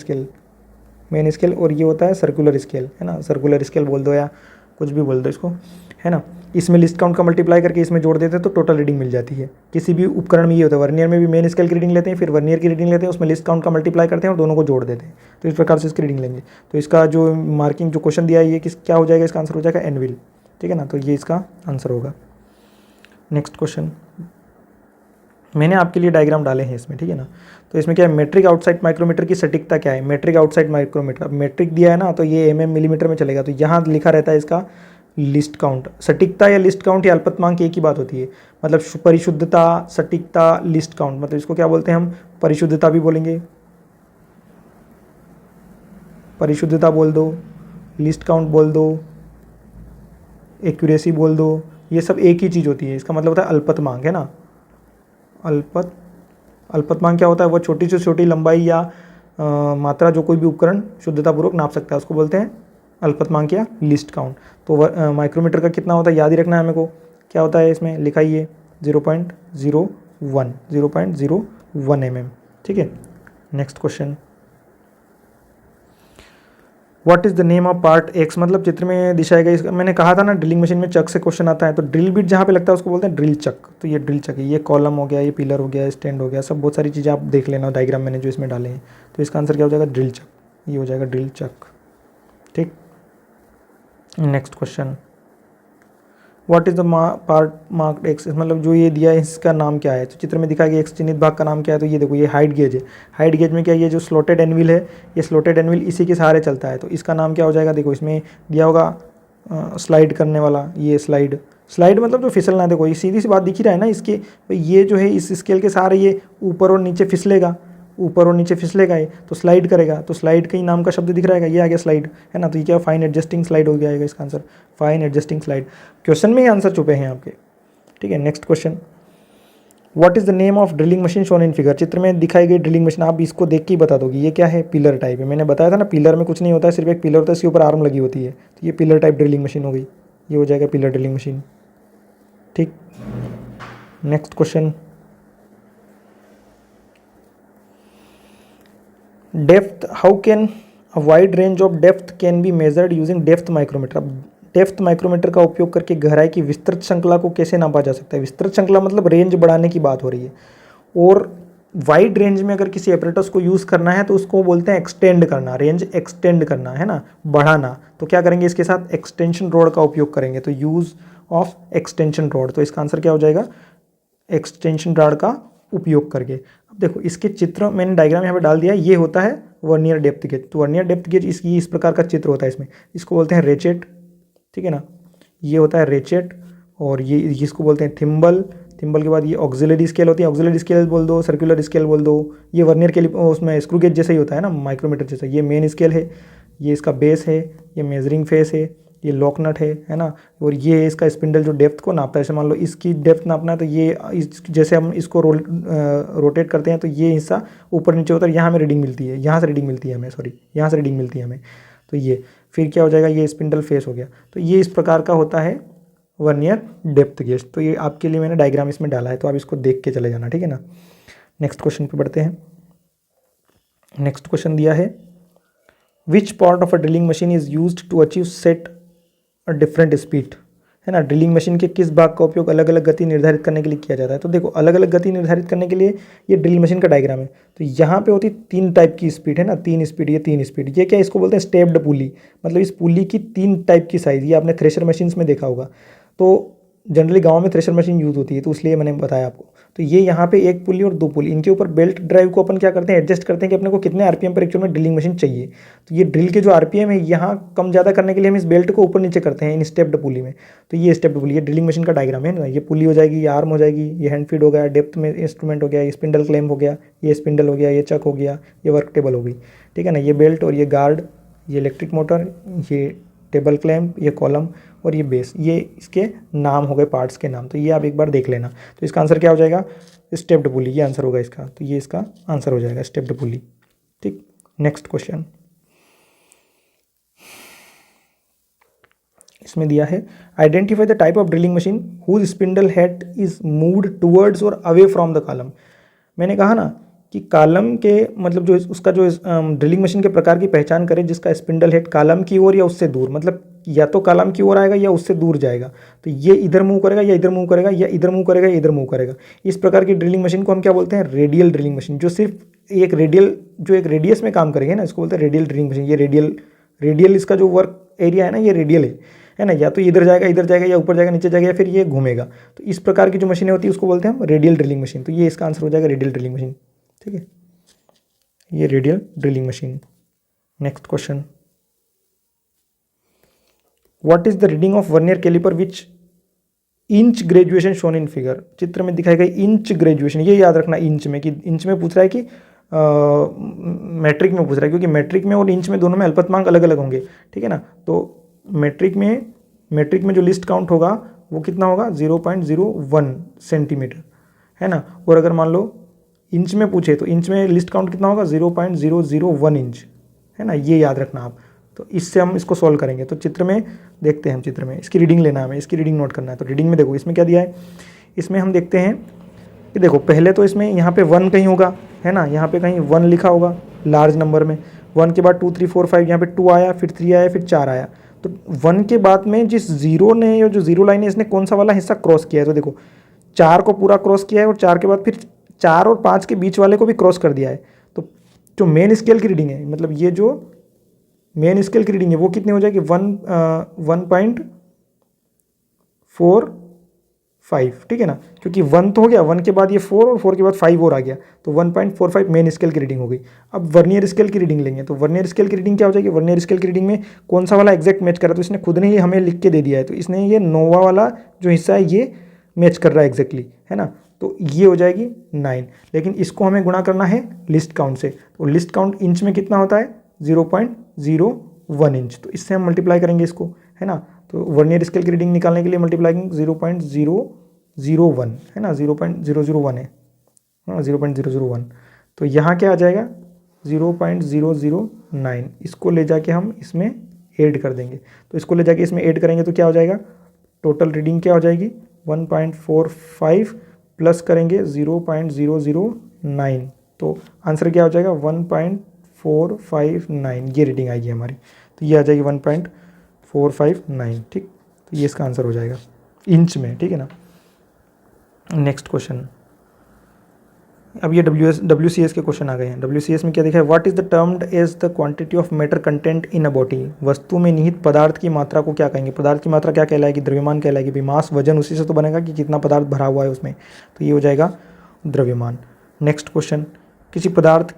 स्केल, और ये होता है सर्कुलर स्केल, है ना। सर्कुलर स्केल बोल दो या कुछ भी बोल दो इसको, है ना। इसमें लिस्ट काउंट का मल्टीप्लाई करके इसमें जोड़ देते हैं तो टोटल रीडिंग मिल जाती है। किसी भी उपकरण में ये होता है, वर्नियर में भी मेन स्केल की रीडिंग लेते हैं, फिर वर्नियर की रीडिंग लेते हैं, उसमें लिस्ट काउंट का मल्टीप्लाई करते हैं और दोनों को जोड़ देते हैं, तो इस प्रकार से इसकी रीडिंग लेंगे। तो इसका जो मार्किंग जो क्वेश्चन दिया है ये क्या हो जाएगा, इसका आंसर हो जाएगा एनविल, ठीक है ना। तो ये इसका आंसर होगा। नेक्स्ट क्वेश्चन, मैंने आपके लिए डायग्राम डाले हैं इसमें, ठीक है ना। तो इसमें क्या है, मेट्रिक आउटसाइड माइक्रोमीटर की सटीकता क्या है। मेट्रिक आउटसाइड माइक्रोमीटर, अब मेट्रिक दिया है ना तो ये मिलीमीटर में चलेगा, तो यहाँ लिखा रहता है इसका लिस्ट काउंट। सटीकता या लिस्ट काउंट या अल्पतमांक एक ही बात होती है, मतलब परिशुद्धता, सटीकता, लिस्ट काउंट, मतलब इसको क्या बोलते हैं हम, परिशुद्धता भी बोलेंगे, परिशुद्धता बोल दो, लिस्ट काउंट बोल दो, एक्यूरेसी बोल दो, ये सब एक ही चीज़ होती है। इसका मतलब होता है अल्पतमांक, है ना। अल्पतमांक क्या होता है, वो छोटी से छोटी लंबाई या मात्रा जो कोई भी उपकरण शुद्धतापूर्वक नाप सकता है उसको बोलते हैं अल्पतमांक या लिस्ट काउंट। तो माइक्रोमीटर का कितना होता है याद ही रखना है मेरे को, क्या होता है इसमें लिखा ही है 0.01 mm, ठीक है। Next question, what is the name of part x, मतलब चित्र में दिखाया गया। इसका मैंने कहा था ना ड्रिलिंग मशीन में चक से क्वेश्चन आता है, तो ड्रिल बिट जहाँ पे लगता है उसको बोलते हैं ड्रिल चक। तो ये ड्रिल चक है, ये कॉलम हो गया, ये पिलर हो गया, स्टैंड हो गया, सब बहुत सारी चीज़ें आप देख लेना डायग्राम मैंने जो इसमें डाले हैं। तो इसका आंसर क्या हो जाएगा, ड्रिल चक, ये हो जाएगा ड्रिल चक, ठीक। Next question, what is the part marked x, मतलब जो ये दिया है इसका नाम क्या है। तो चित्र में दिखाया गया एक्स चिन्हित भाग का नाम क्या है, तो ये देखो ये हाइट गेज है। हाइट गेज में क्या, ये जो स्लोटेड एनविल है, ये स्लोटेड एनविल इसी के सहारे चलता है, तो इसका नाम क्या हो जाएगा। देखो इसमें दिया होगा स्लाइड करने वाला, ये स्लाइड मतलब जो फिसलना है। देखो ये सीधी सी बात दिख ही रहा है ना इसकी, ये जो है इस स्केल के सहारे ये ऊपर और नीचे फिसलेगा, ऊपर और नीचे फिसलेगा ये, तो स्लाइड करेगा। तो स्लाइड का ही नाम का शब्द दिख रहा है, ये आ गया स्लाइड, है ना। तो ये क्या, फाइन एडजस्टिंग स्लाइड हो गया इसका answer, fine adjusting slide. Question में ही आंसर छुपे हैं आपके, ठीक है। Next question, what is the name of drilling machine shown in figure, चित्र में दिखाई गई ड्रिलिंग मशीन, आप इसको देख के ही बता दोगे ये क्या है, पिलर टाइप है। मैंने बताया था ना पिलर में कुछ नहीं होता है, सिर्फ एक पिलर होता है, इसके ऊपर आर्म लगी होती है, तो ये पिलर टाइप ड्रिलिंग मशीन हो गई, ये हो जाएगा पिलर ड्रिलिंग मशीन, ठीक। Next question, depth, how can a wide range of depth can be measured using depth micrometer. अब डेप्थ माइक्रोमीटर का उपयोग करके गहराई की विस्तृत श्रृंखला को कैसे नापा जा सकता है। विस्तृत श्रृंखला मतलब रेंज बढ़ाने की बात हो रही है, और वाइड रेंज में अगर किसी एपरेटस को यूज़ करना है तो उसको बोलते हैं एक्सटेंड करना, रेंज एक्सटेंड करना, है ना, बढ़ाना। तो क्या करेंगे, इसके साथ एक्सटेंशन रॉड का उपयोग करेंगे, तो यूज़ ऑफ एक्सटेंशन रॉड। तो इसका आंसर क्या हो जाएगा, एक्सटेंशन रॉड का उपयोग करके। अब देखो इसके चित्र मैंने डायग्राम यहाँ पे डाल दिया, ये होता है वर्नियर डेप्थ गेज। तो वर्नियर डेप्थ गेज इसकी इस प्रकार का चित्र होता है इसमें, इसको बोलते हैं रेचेट, ठीक है ना। ये होता है रेचेट, और ये इसको बोलते हैं थिम्बल। थिम्बल के बाद ये ऑक्सिलरी स्केल होती है, ऑक्सिलरी स्केल बोल दो, सर्कुलर स्केल बोल दो। ये वर्नियर के लिए उसमें स्क्रू गेज जैसा ही होता है ना, माइक्रोमीटर जैसा। ये मेन स्केल है, ये इसका बेस है, ये मेजरिंग फेस है, ये लॉक नट है ना। और ये है इसका स्पिंडल जो डेप्थ को नापता है। जैसे मान लो इसकी डेप्थ नापना है तो ये जैसे हम इसको रोटेट करते हैं तो ये हिस्सा ऊपर नीचे होता है, यहाँ हमें रीडिंग मिलती है, यहाँ से रीडिंग मिलती है हमें, सॉरी यहाँ से रीडिंग मिलती है हमें। तो ये फिर क्या हो जाएगा, ये स्पिंडल फेस हो गया। तो ये इस प्रकार का होता है वर्नियर डेप्थ गेज। तो ये आपके लिए मैंने डायग्राम इसमें डाला है, तो आप इसको देख के चले जाना, ठीक है ना। नेक्स्ट क्वेश्चन पे बढ़ते हैं। नेक्स्ट क्वेश्चन दिया है, which part of a drilling machine is used to achieve set a different speed, है ना। ड्रिलिंग मशीन के किस भाग का उपयोग अलग अलग गति निर्धारित करने के लिए किया जाता है। तो देखो अलग अलग गति निर्धारित करने के लिए ये ड्रिल मशीन का डायग्राम है। तो यहाँ पे होती 3 टाइप की स्पीड, है ना, 3 स्पीड, ये 3 स्पीड। ये क्या, इसको बोलते हैं स्टेप्ड पुली, मतलब इस पुली की 3 टाइप की साइज, ये आपने थ्रेशर मशीन्स में देखा होगा। तो जनरली गांव में थ्रेशर मशीन यूज़ होती है, तो इसलिए मैंने बताया आपको। तो ये यहाँ पे 1 पुली और 2 पुली, इनके ऊपर बेल्ट ड्राइव को अपन क्या करते हैं, एडजस्ट करते हैं कि अपने को कितने आरपीएम पर एक्चुअल में ड्रिलिंग मशीन चाहिए। तो ये ड्रिल के जो आरपीएम है यहाँ कम ज़्यादा करने के लिए हम इस बेल्ट को ऊपर नीचे करते हैं इन स्टेप्ड पुली में। तो ये स्टेप्ड पुली, ये ड्रिलिंग मशीन का डायग्राम है ना। ये पुली हो जाएगी, ये आर्म हो जाएगी, ये हैंड फीड हो गया, डेप्थ में इंस्ट्रूमेंट हो गया, ये स्पिंडल क्लैंप हो गया, ये स्पिंडल हो गया, ये चक हो गया, ये वर्क टेबल हो गई, ठीक है ना। ये बेल्ट और ये गार्ड, ये इलेक्ट्रिक मोटर, ये टेबल क्लैंप, ये कॉलम और ये बेस, ये इसके नाम हो गए, पार्ट्स के नाम। तो ये आप एक बार देख लेना। तो इसका आंसर क्या हो जाएगा, स्टेप्ड पुली, ये आंसर होगा इसका। तो ये इसका आंसर हो जाएगा स्टेप्ड पुली, ठीक। नेक्स्ट क्वेश्चन, इसमें दिया है identify the type of drilling machine whose spindle head is moved towards और अवे फ्रॉम द कॉलम। मैंने कहा ना कि कॉलम के मतलब जो उसका जो ड्रिलिंग मशीन के प्रकार की पहचान करें जिसका स्पिंडल हेड कॉलम की ओर या उससे दूर, मतलब या तो कॉलम की ओर आएगा या उससे दूर जाएगा, तो ये इधर मूव करेगा या इधर मूव करेगा या इधर मूव करेगा या इधर मूव करेगा। इस प्रकार की ड्रिलिंग मशीन को हम क्या बोलते हैं? Radial drilling machine. जो सिर्फ एक रेडियल जो एक रेडियस में काम करेंगे ना, इसको बोलते हैं रेडियल ड्रिलिंग मशीन। ये रेडियल इसका जो वर्क एरिया है ना, ये रेडियल है ना, या तो इधर जाएगा या ऊपर जाएगा नीचे जाएगा या फिर ये घूमेगा। तो इस प्रकार की जो मशीनें होती है उसको बोलते हैं हम रेडियल ड्रिलिंग मशीन। तो ये इसका आंसर हो जाएगा रेडियल ड्रिलिंग मशीन। ठीक है, ये radial drilling machine. Next question, what is the reading of vernier caliper which inch graduation shown in figure. चित्र में दिखाई गई इंच ग्रेजुएशन, ये याद रखना इंच में, कि इंच में पूछ रहा है कि मैट्रिक में पूछ रहा है, क्योंकि मैट्रिक में और इंच में दोनों में अल्पतमांक अलग अलग होंगे। ठीक है ना, तो मैट्रिक में जो लिस्ट काउंट होगा वो कितना होगा? 0.01 सेंटीमीटर, है ना। और अगर मान लो इंच में पूछे तो इंच में लिस्ट काउंट कितना होगा? 0.001 इंच, है ना। ये याद रखना आप। तो इससे हम इसको सॉल्व करेंगे। तो चित्र में देखते हैं, हम चित्र में इसकी रीडिंग लेना है हमें, इसकी रीडिंग नोट करना है। तो रीडिंग में देखो इसमें क्या दिया है, इसमें हम देखते हैं कि देखो पहले तो इसमें यहाँ पे 1 कहीं होगा, है ना, यहाँ पे कहीं 1 लिखा होगा लार्ज नंबर में। 1 के बाद 2 3 4 5, यहाँ पे 2 आया, फिर 3 आया, फिर 4 आया। तो 1 के बाद में जिस जीरो ने, या जो जीरो लाइन है, इसने कौन सा वाला हिस्सा क्रॉस किया है? तो देखो 4 को पूरा क्रॉस किया है, और 4 के बाद फिर 4 और 5 के बीच वाले को भी क्रॉस कर दिया है। तो जो मेन स्केल की रीडिंग है, मतलब ये जो मेन स्केल की रीडिंग है वो कितनी हो जाएगी? 1.45। ठीक है ना, क्योंकि 1 तो हो गया, 1 के बाद ये 4 और 4 के बाद 5 और आ गया, तो 1.45 मेन स्केल की रीडिंग हो गई। अब वर्नियर स्केल की रीडिंग लेंगे, तो वर्नियर स्केल की रीडिंग क्या हो जाएगी? वर्नियर स्केल की रीडिंग में कौन सा वाला एग्जैक्ट मैच कर रहा है? तो इसने खुद ने ही हमें लिख के दे दिया है, तो इसने ये नोवा वाला जो हिस्सा है ये मैच कर रहा है एग्जैक्टली, है ना। तो ये हो जाएगी 9। लेकिन इसको हमें गुणा करना है लिस्ट काउंट से, तो लिस्ट काउंट इंच में कितना होता है? 0.01 इंच। तो इससे हम मल्टीप्लाई करेंगे इसको, है ना। तो वर्नियर स्केल की रीडिंग निकालने के लिए मल्टीप्लाई 0.001, है ना, 0.001 है, हाँ 0.001। तो यहाँ क्या आ जाएगा? 0.009। इसको ले जाके हम इसमें ऐड कर देंगे, तो इसको ले जाके इसमें ऐड करेंगे तो क्या हो जाएगा? टोटल रीडिंग क्या हो जाएगी? 1.45 प्लस करेंगे 0.009, तो आंसर क्या हो जाएगा? 1.459। ये रीडिंग आएगी हमारी, तो ये आ जाएगी 1.459। ठीक, तो ये इसका आंसर हो जाएगा इंच में। ठीक है ना। नेक्स्ट क्वेश्चन, अब ये WCS के क्वेश्चन आ गए हैं। WCS में क्या दिखा है? What is the termed as the quantity of matter content in a body. वस्तु में निहित पदार्थ की मात्रा को क्या कहेंगे? पदार्थ की मात्रा क्या कहलाएगी? द्रव्यमान कहलाएगी। मास, वजन, उसी से तो बनेगा कि कितना पदार्थ भरा हुआ है उसमें, तो ये हो जाएगा द्रव्यमान। नेक्स्ट क्वेश्चन, किसी पदार्थ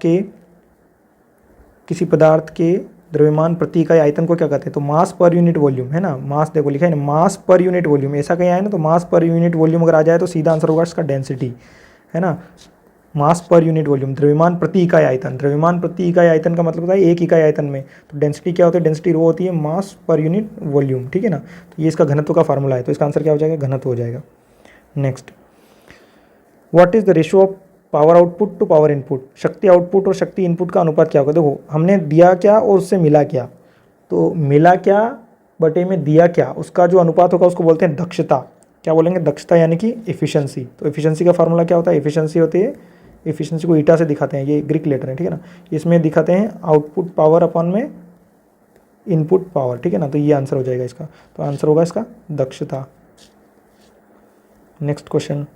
के द्रव्यमान प्रति इकाई आयतन को क्या कहते हैं? तो मास पर यूनिट वॉल्यूम, है ना। मास देखो लिखा है ना, मास पर यूनिट वॉल्यूम, ऐसा कहीं आया ना, तो मास पर यूनिट वॉल्यूम अगर आ जाए तो सीधा आंसर होगा इसका डेंसिटी, है ना। मास पर यूनिट वॉल्यूम, द्रव्यमान प्रति इकाई आयतन। द्रव्यमान प्रति इकाई आयतन का मतलब होता है एक इकाई आयतन में। तो डेंसिटी क्या होती है? डेंसिटी रो होती है मास पर यूनिट वॉल्यूम। ठीक है ना, तो ये इसका घनत्व का फार्मूला है, तो इसका आंसर क्या हो जाएगा? घनत्व हो जाएगा। Next, what is the ratio of power output to power input. शक्ति आउटपुट और शक्ति इनपुट का अनुपात क्या होगा? देखो हमने दिया क्या और उससे मिला क्या, तो मिला क्या बटे में दिया क्या, उसका जो अनुपात होगा उसको बोलते हैं दक्षता। क्या बोलेंगे? दक्षता, यानी कि एफिशिएंसी। तो एफिशिएंसी का फार्मूला क्या होता है? एफिशिएंसी होती है, एफिशिएंसी को ईटा से दिखाते हैं, ये ग्रीक लेटर है, ठीक है ना। इसमें दिखाते हैं आउटपुट पावर अपॉन में इनपुट पावर, ठीक है ना। तो ये आंसर हो जाएगा इसका, तो आंसर होगा इसका दक्षता। Next question,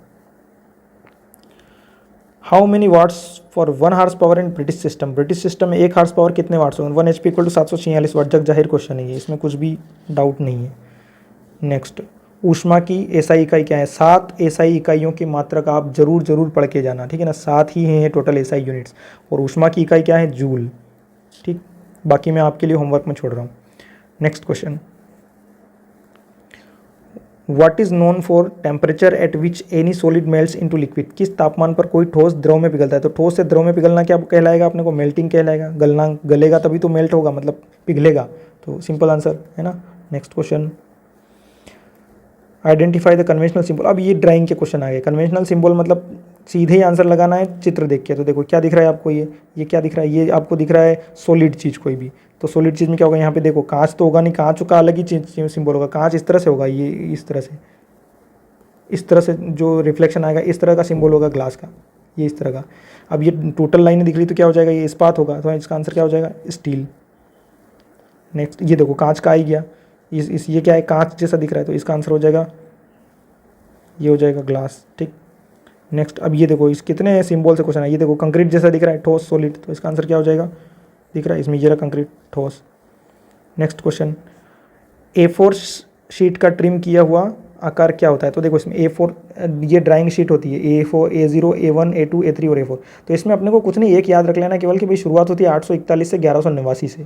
how many watts for 1 horse power in British system. British system में 1 हार्स पावर कितने वाट्स होंगे? 1 HP इक्वल टू 746 वाट। जग जाहिर क्वेश्चन है ये, इसमें कुछ भी डाउट नहीं है। नेक्स्ट, ऊष्मा की एसआई इकाई क्या है? 7 एसआई इकाइयों की मात्रा का आप जरूर पढ़ के जाना, ठीक है ना। 7 ही हैं टोटल एसआई यूनिट्स, और ऊष्मा की इकाई क्या है? जूल। ठीक, बाकी मैं आपके लिए होमवर्क में छोड़ रहा हूँ। Next question, what is known for temperature at which any solid melts into liquid. किस तापमान पर कोई ठोस द्रव में पिघलता है? तो ठोस से द्रव में पिघलना क्या कहलाएगा? अपने को मेल्टिंग कहलाएगा। गलना, गलेगा तभी तो मेल्ट होगा, मतलब पिघलेगा। तो सिंपल आंसर है ना। Next question, identify the conventional symbol. अब ये ड्राइंग के क्वेश्चन आ गए। कन्वेंशनल सिंबल मतलब सीधे ही आंसर लगाना है चित्र देख के। तो देखो क्या दिख रहा है आपको, ये क्या दिख रहा है, ये आपको दिख रहा है सॉलिड चीज़ कोई भी। तो सॉलिड चीज़ में क्या होगा, यहाँ पे देखो कांच तो होगा नहीं, कांच का अलग ही सिंबल होगा। कांच इस तरह से होगा, ये इस तरह से जो रिफ्लेक्शन आएगा इस तरह का सिंबल होगा ग्लास का, ये इस तरह का। अब ये टोटल लाइनें दिख रही तो क्या हो जाएगा, ये इस्पात होगा, तो इसका आंसर क्या हो जाएगा, स्टील। नेक्स्ट ये देखो कांच का आ ही गया, ये क्या है, कांच जैसा दिख रहा है, तो इसका आंसर हो जाएगा, ये हो जाएगा ग्लास। ठीक, नेक्स्ट अब ये देखो इस कितने सिंबल से क्वेश्चन है, ये देखो कंक्रीट जैसा दिख रहा है, ठोस सॉलिड, तो इसका आंसर क्या हो जाएगा, दिख रहा है इसमें, ये रहा कंक्रीट ठोस। नेक्स्ट क्वेश्चन, A4 शीट का ट्रिम किया हुआ आकार क्या होता है। तो देखो इसमें A4 ये ड्राइंग शीट होती है, A4 A0 A1 A2 A3 और A4। तो इसमें अपने को कुछ नहीं, एक याद रख लेना केवल कि भाई शुरुआत होती है 841 से 1189 से।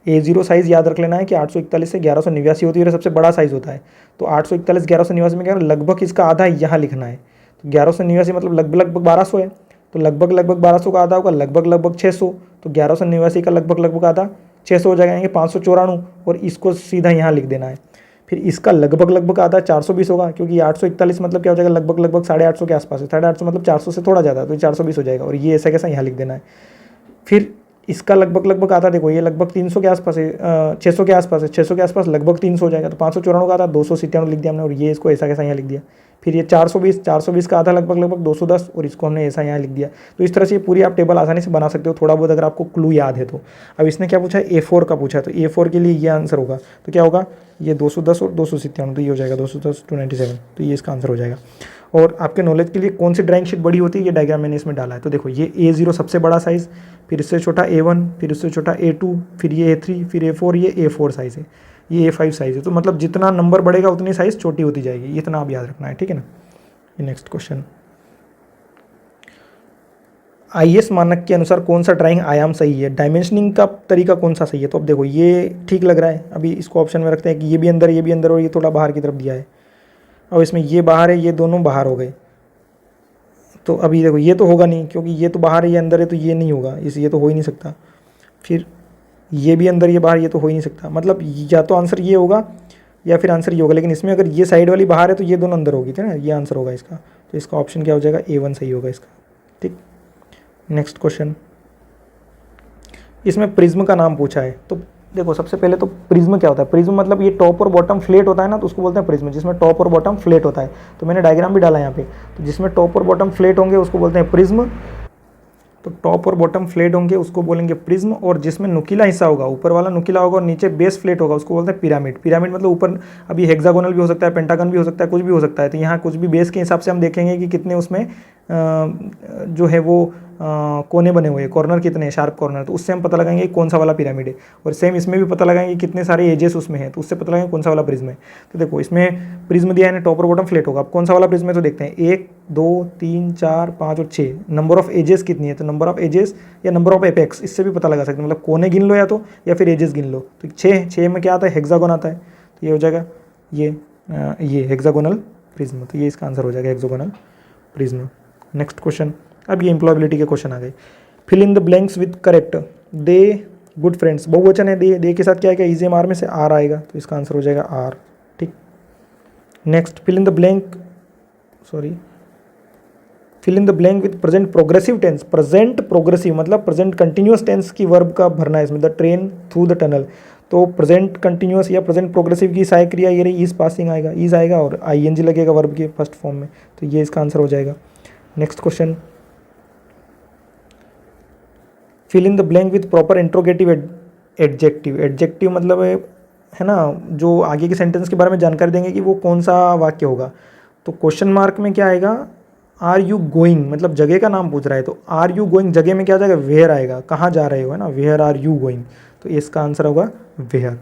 A0 साइज़ याद रख लेना है कि 841 से 1189 होती है और सबसे बड़ा साइज़ होता है। तो 841 1189 में क्या है, लगभग इसका आधा यहाँ लिखना है। तो 1189 मतलब लगभग 1200 है, तो लगभग 1200 का आधा होगा लगभग 600। तो 1189 का लगभग आधा 600 हो जाएंगे 594, और इसको सीधा यहाँ लिख देना है। फिर इसका लगभग आधा 420 होगा, क्योंकि 841 मतलब क्या हो जाएगा, लगभग 850 के आसपास है, 850 मतलब 400 से थोड़ा ज़्यादा, तो 420 हो जाएगा, और ये ऐसा कैसा यहाँ लिख देना है। फिर इसका लगभग आधा देखो, ये लगभग 300 के आसपास है, 600 के आसपास है, 600 के आसपास लगभग 300 हो जाएगा, तो 594 का आधा 297 लिख दिया हमने, और ये इसको ऐसा कैसा यहाँ लिख दिया। फिर ये 420 का आधा लगभग 210, और इसको हमने ऐसा यहाँ लिख दिया। तो इस तरह से ये पूरी आप टेबल आसानी से बना सकते हो, थोड़ा बहुत अगर आपको क्लू याद है तो। अब इसने क्या पूछा है, A4 का पूछा है, तो A4 के लिए ये आंसर होगा, तो क्या होगा, ये 210 और 297, तो ये हो जाएगा 210 297, तो ये इसका आंसर हो जाएगा। और आपके नॉलेज के लिए कौन सी ड्राइंग शीट बड़ी होती है, ये डायग्राम मैंने इसमें डाला है। तो देखो ये A0 सबसे बड़ा साइज़, फिर इससे छोटा A1, फिर इससे छोटा A2, फिर ये A3, फिर A4, ये A4 साइज़ है, ये A5 साइज़ है। तो मतलब जितना नंबर बढ़ेगा उतनी साइज़ छोटी होती जाएगी, ये इतना आप याद रखना है, ठीक है ना। ये नेक्स्ट क्वेश्चन, IS मानक के अनुसार कौन सा ड्राइंग आयाम सही है, डायमेंशनिंग का तरीका कौन सा सही है। तो अब देखो ये ठीक लग रहा है, अभी इसको ऑप्शन में रखते हैं कि ये भी अंदर और ये थोड़ा बाहर की तरफ दिया है। अब इसमें ये बाहर है, ये दोनों बाहर हो गए, तो अभी देखो ये तो होगा नहीं, क्योंकि ये तो बाहर है ये अंदर है, तो ये नहीं होगा, ये तो हो ही नहीं सकता। फिर ये भी अंदर ये बाहर, ये तो हो ही नहीं सकता, मतलब या तो आंसर ये होगा या फिर आंसर ये होगा। लेकिन इसमें अगर ये साइड वाली बाहर है तो ये दोनों अंदर होगी, थे ना, ये आंसर होगा इसका। तो इसका ऑप्शन क्या हो जाएगा, A1 सही होगा इसका। ठीक, नेक्स्ट क्वेश्चन, इसमें प्रिज्म का नाम पूछा है। तो देखो सबसे पहले तो प्रिज्म क्या होता है, प्रिज्म मतलब ये टॉप और बॉटम फ्लेट होता है ना, तो उसको बोलते हैं प्रिज्म, जिसमें टॉप और बॉटम फ्लेट होता है। तो मैंने डायग्राम भी डाला यहाँ पे, तो जिसमें टॉप और बॉटम फ्लेट होंगे उसको बोलते हैं प्रिज्म। तो टॉप और बॉटम फ्लेट होंगे उसको बोलेंगे प्रिज्म, और जिसमें नुकीला हिस्सा होगा, ऊपर वाला नुकीला होगा और नीचे बेस फ्लेट होगा, उसको बोलते हैं पिरामिड। पिरामिड मतलब ऊपर, अभी हेक्सागोनल भी हो सकता है, पेंटागन भी हो सकता है, कुछ भी हो सकता है। तो यहाँ कुछ भी बेस के हिसाब से हम देखेंगे कि कितने उसमें जो है वो कोने बने हुए हैं, कॉर्नर कितने हैं, शार्प कॉर्नर, तो उससे हम पता लगाएंगे कौन सा वाला पिरामिड है। और सेम इसमें भी पता लगाएंगे कितने सारे एजेस उसमें हैं, तो उससे पता लगाएंगे कौन सा वाला प्रिज्म है। तो देखो इसमें प्रिज्म दिया है, टॉप और बॉटम फ्लेट होगा। अब कौन सा वाला प्रिज्म है तो देखते हैं, 1 2 3 4 5 और 6, नंबर ऑफ एजेस कितनी है, तो नंबर ऑफ एजेस या नंबर ऑफ एपेक्स, इससे भी पता लगा सकते हैं, मतलब कोने गिन लो या फिर एजेस गिन लो। तो 6 में क्या आता है, हेक्सागोन आता है, तो ये हो जाएगा ये हेक्सागोनल प्रिज्म, तो ये इसका आंसर हो जाएगा हेक्सागोनल प्रिज्म। नेक्स्ट क्वेश्चन, अब ये एम्प्लॉयबिलिटी के क्वेश्चन आ गए। Fill in the blanks with correct, they good friends, बहुवचन है, दे के साथ क्या आएगा, इजी आर में से आर आएगा, तो इसका आंसर हो जाएगा आर। ठीक, next fill in the blank, fill in the blank with present progressive tense. Present progressive मतलब प्रेजेंट कंटिन्यूअस टेंस की वर्ब का भरना है इसमें, the train through the tunnel. तो प्रेजेंट कंटिन्यूअस या प्रेजेंट प्रोग्रेसिव की सहायक क्रिया ये रही, इज पासिंग आएगा, इज आएगा और ING लगेगा वर्ब के फर्स्ट फॉर्म में, तो ये इसका आंसर हो जाएगा। Next question, fill in the blank with proper interrogative adjective. Adjective मतलब है ना, जो आगे के सेंटेंस के बारे में जानकारी देंगे कि वो कौन सा वाक्य होगा। तो क्वेश्चन मार्क में क्या आएगा, आर यू गोइंग, मतलब जगह का नाम पूछ रहा है, तो आर यू गोइंग जगह में क्या आ जाएगा, वेयर आएगा, कहाँ जा रहे हो, है ना, वेयर आर यू गोइंग, तो इसका आंसर होगा where.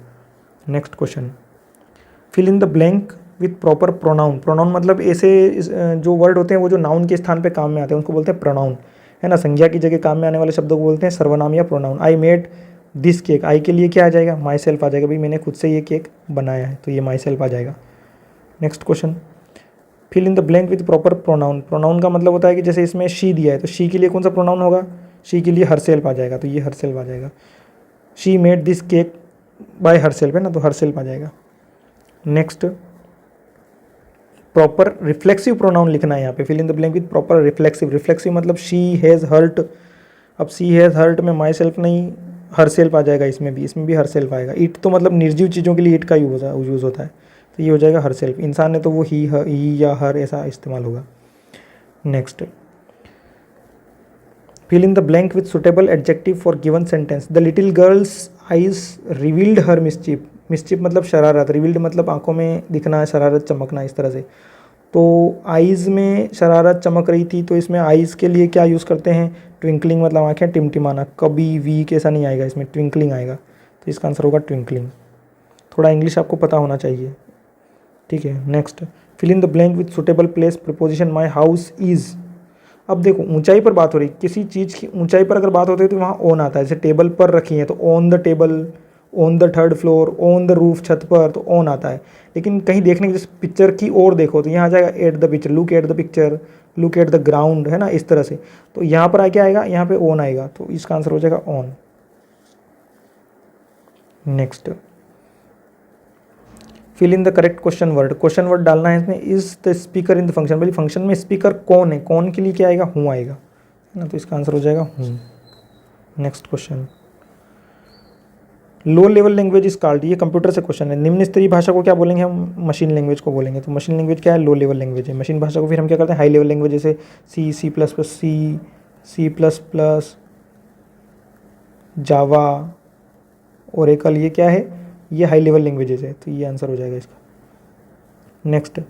Next question, fill in the blank with proper pronoun. Pronoun मतलब ऐसे जो वर्ड होते हैं वो जो नाउन के स्थान पे काम में आते हैं उनको बोलते हैं प्रोनाउन, है ना। संज्ञा की जगह काम में आने वाले शब्दों को बोलते हैं सर्वनाम या pronoun. I made this cake, I के लिए क्या आ जाएगा, माई सेल्फ आ जाएगा, भाई मैंने खुद से ये केक बनाया है, तो ये माई सेल्फ आ जाएगा। Next question, fill in the blank with proper pronoun. Pronoun का मतलब होता है कि जैसे इसमें शी दिया है, तो शी के लिए कौन सा प्रोनाउन होगा, शी के लिए हर सेल्फ आ जाएगा, तो ये हर सेल्फ आ जाएगा। She made this cake bye her self, है ना, तो हर सेल्फ आ जाएगा। नेक्स्ट, प्रॉपर रिफ्लेक्सिव प्रोनाउन लिखना है यहाँ पे, fill in the blank with proper reflexive. Reflexive मतलब शी हैज़ हर्ट, अब शी हैज़ हर्ट में माई सेल्फ नहीं, हर सेल्फ आ जाएगा इसमें भी हर सेल्फ आएगा। इट तो मतलब निर्जीव चीज़ों के लिए इट का यूज़ होता है, तो ये हो जाएगा हर सेल्फ। इंसान है तो वो ही या हर ऐसा इस्तेमाल होगा। Next, fill in the blank with suitable adjective for given sentence. The little girl's eyes revealed her mischief. mischief मतलब शरारत, revealed मतलब आंखों में दिखना, शरारत चमकना, इस तरह से। तो आइज़ में शरारत चमक रही थी, तो इसमें आइज़ के लिए क्या यूज़ करते हैं, ट्विंकलिंग मतलब आंखें टिमटिमाना। कभी वी कैसा नहीं आएगा, इसमें ट्विंकलिंग आएगा, तो इसका आंसर होगा ट्विंकलिंग। थोड़ा इंग्लिश आपको पता होना चाहिए, ठीक है। Next, fill in the blank with suitable place preposition my house is. अब देखो ऊंचाई पर बात हो रही, किसी चीज़ की ऊंचाई पर अगर बात होती है तो वहाँ ऑन आता है। जैसे टेबल पर रखी है तो on the table, on the third floor, on the roof, छत पर, तो ऑन आता है। लेकिन कहीं देखने की, जैसे पिक्चर की ओर देखो तो यहाँ आ जाएगा at the picture, look at the picture, look at the ground, है ना, इस तरह से। तो यहाँ पर क्या आएगा, यहाँ पे ऑन आएगा, तो इसका आंसर हो जाएगा on. Next, fill in the correct question word. Question word डालना है इसमें, is the speaker in the function. भाई फंक्शन में स्पीकर कौन है, कौन के लिए क्या आएगा, हूँ आएगा, है ना, तो इसका आंसर हो जाएगा हूँ। Next question, low level language is called, ये कंप्यूटर से क्वेश्चन है। निम्न स्तरीय भाषा को क्या बोलेंगे हम, मशीन लैंग्वेज को बोलेंगे। तो मशीन लैंग्वेज क्या है, लो लेवल लैंग्वेज है। मशीन भाषा को फिर हम क्या करते हैं, हाई लेवल लैंग्वेज, जैसे C, C plus plus, C plus plus, Java, Oracle, ये क्या है, ये हाई लेवल लैंग्वेजेस है, तो ये आंसर हो जाएगा इसका। Next,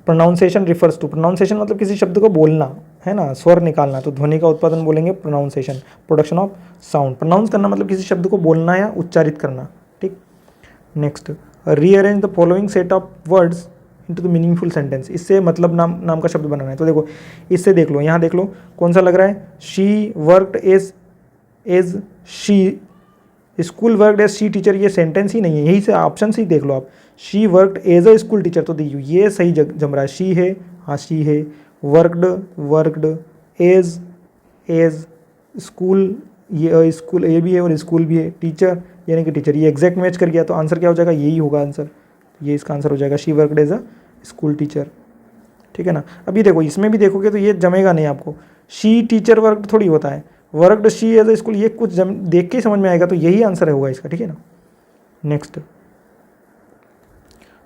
pronunciation refers to. Pronunciation मतलब किसी शब्द को बोलना, है ना, स्वर निकालना, तो ध्वनि का उत्पादन बोलेंगे pronunciation, production of sound. Pronounce करना मतलब किसी शब्द को बोलना या उच्चारित करना, ठीक। Next, rearrange the following set of words into the meaningful sentence. इससे मतलब नाम का शब्द बनाना है। तो देखो इससे देख लो, यहाँ देख लो कौन सा लग रहा है, she worked as she school worked as she teacher, ये सेंटेंस ही नहीं है, यही से ऑप्शन से ही देख लो आप। She worked as a school teacher, तो देखिए ये सही जम रहा है, शी है, हाँ शी है, वर्कड एज स्कूल, ये स्कूल ये भी है और स्कूल भी है, टीचर यानी कि टीचर, ये एग्जैक्ट मैच कर गया, तो आंसर क्या हो जाएगा, यही होगा आंसर, ये इसका आंसर हो जाएगा, she worked as a school teacher, ठीक है ना। अभी देखो इसमें भी देखोगे तो ये जमेगा नहीं आपको, शी टीचर वर्कड थोड़ी होता है, worked she as a school, ये कुछ देख के ही समझ में आएगा, तो यही आंसर होगा इसका, ठीक है ना। Next,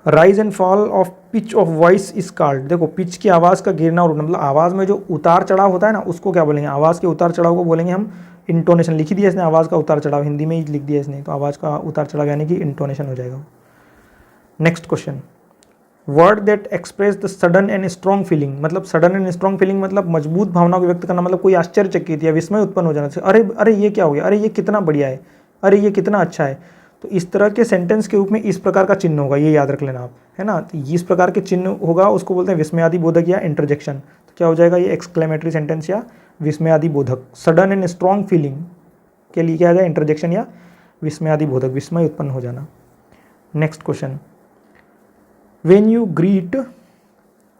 rise and fall of pitch of voice is called. देखो पिच की आवाज़ का गिरना और उठना, मतलब आवाज़ में जो उतार चढ़ाव होता है ना, उसको क्या बोलेंगे, आवाज़ के उतार चढ़ाव को बोलेंगे हम इंटोनेशन। लिख दिया इसने आवाज़ का उतार चढ़ाव, हिंदी में ही लिख दिया इसने, तो आवाज़ का उतार चढ़ाव यानी कि इंटोनेशन हो जाएगा। Next question, word that express the sudden and strong feeling. मतलब सडन एंड स्ट्रॉन्ग फीलिंग मतलब मजबूत भावनाओं को व्यक्त करना, मतलब कोई आश्चर्यचकित या विस्मय उत्पन्न हो जाना, अरे अरे ये क्या हो गया, अरे ये कितना बढ़िया है, अरे ये कितना अच्छा है। तो इस तरह के सेंटेंस के रूप में इस प्रकार का चिन्ह होगा, ये याद रख लेना आप, है ना। तो इस प्रकार के चिन्ह होगा, उसको बोलते हैं विस्मयादि बोधक या इंटरजेक्शन। तो क्या हो जाएगा, ये एक्सक्लेमेटरी सेंटेंस या विस्मयादि बोधक। सडन एंड स्ट्रॉन्ग फीलिंग के लिए क्या आ जाए, इंटरजेक्शन या विस्मयादि बोधक, विस्मय उत्पन्न हो जाना। Next question, when you greet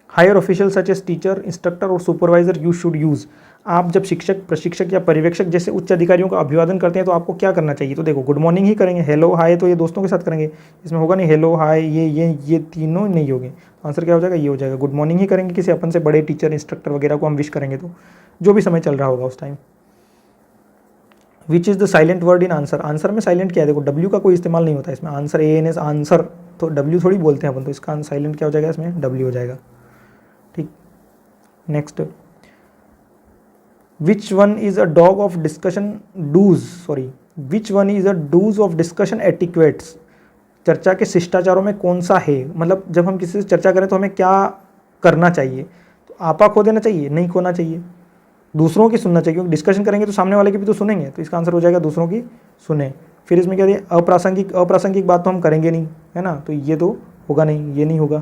higher officials such as teacher, instructor और supervisor you should use। आप जब शिक्षक, प्रशिक्षक या पर्यवेक्षक जैसे उच्च अधिकारियों का अभिवादन करते हैं तो आपको क्या करना चाहिए। तो देखो गुड मॉर्निंग ही करेंगे, हेलो हाय तो ये दोस्तों के साथ करेंगे, इसमें होगा नहीं हेलो हाय, ये तीनों नहीं होंगे। आंसर क्या हो जाएगा, ये हो जाएगा, गुड मॉर्निंग ही करेंगे किसी अपन से बड़े टीचर, इंस्ट्रक्टर वगैरह को हम विश करेंगे, तो जो भी समय चल रहा होगा उस time. Which is the silent word in answer. Answer में साइलेंट क्या है, देखो डब्ल्यू का कोई इस्तेमाल नहीं होता इसमें, आंसर ANS आंसर, तो डब्ल्यू थोड़ी बोलते हैं अपन, तो इसका साइलेंट क्या हो जाएगा, इसमें डब्ल्यू हो जाएगा, ठीक। Next, which one is a dog of discussion dos, sorry which one is a dos of discussion etiquettes. चर्चा के शिष्टाचारों में कौन सा है, मतलब जब हम किसी से चर्चा करें तो हमें क्या करना चाहिए। तो आपा खो देना चाहिए, नहीं खोना चाहिए, दूसरों की सुनना चाहिए, क्योंकि डिस्कशन करेंगे तो सामने वाले की भी तो सुनेंगे, तो इसका आंसर हो जाएगा दूसरों की सुने। फिर इसमें क्या दिया, अप्रासंगिक बात तो हम करेंगे नहीं, है ना, तो ये तो होगा नहीं, ये नहीं होगा,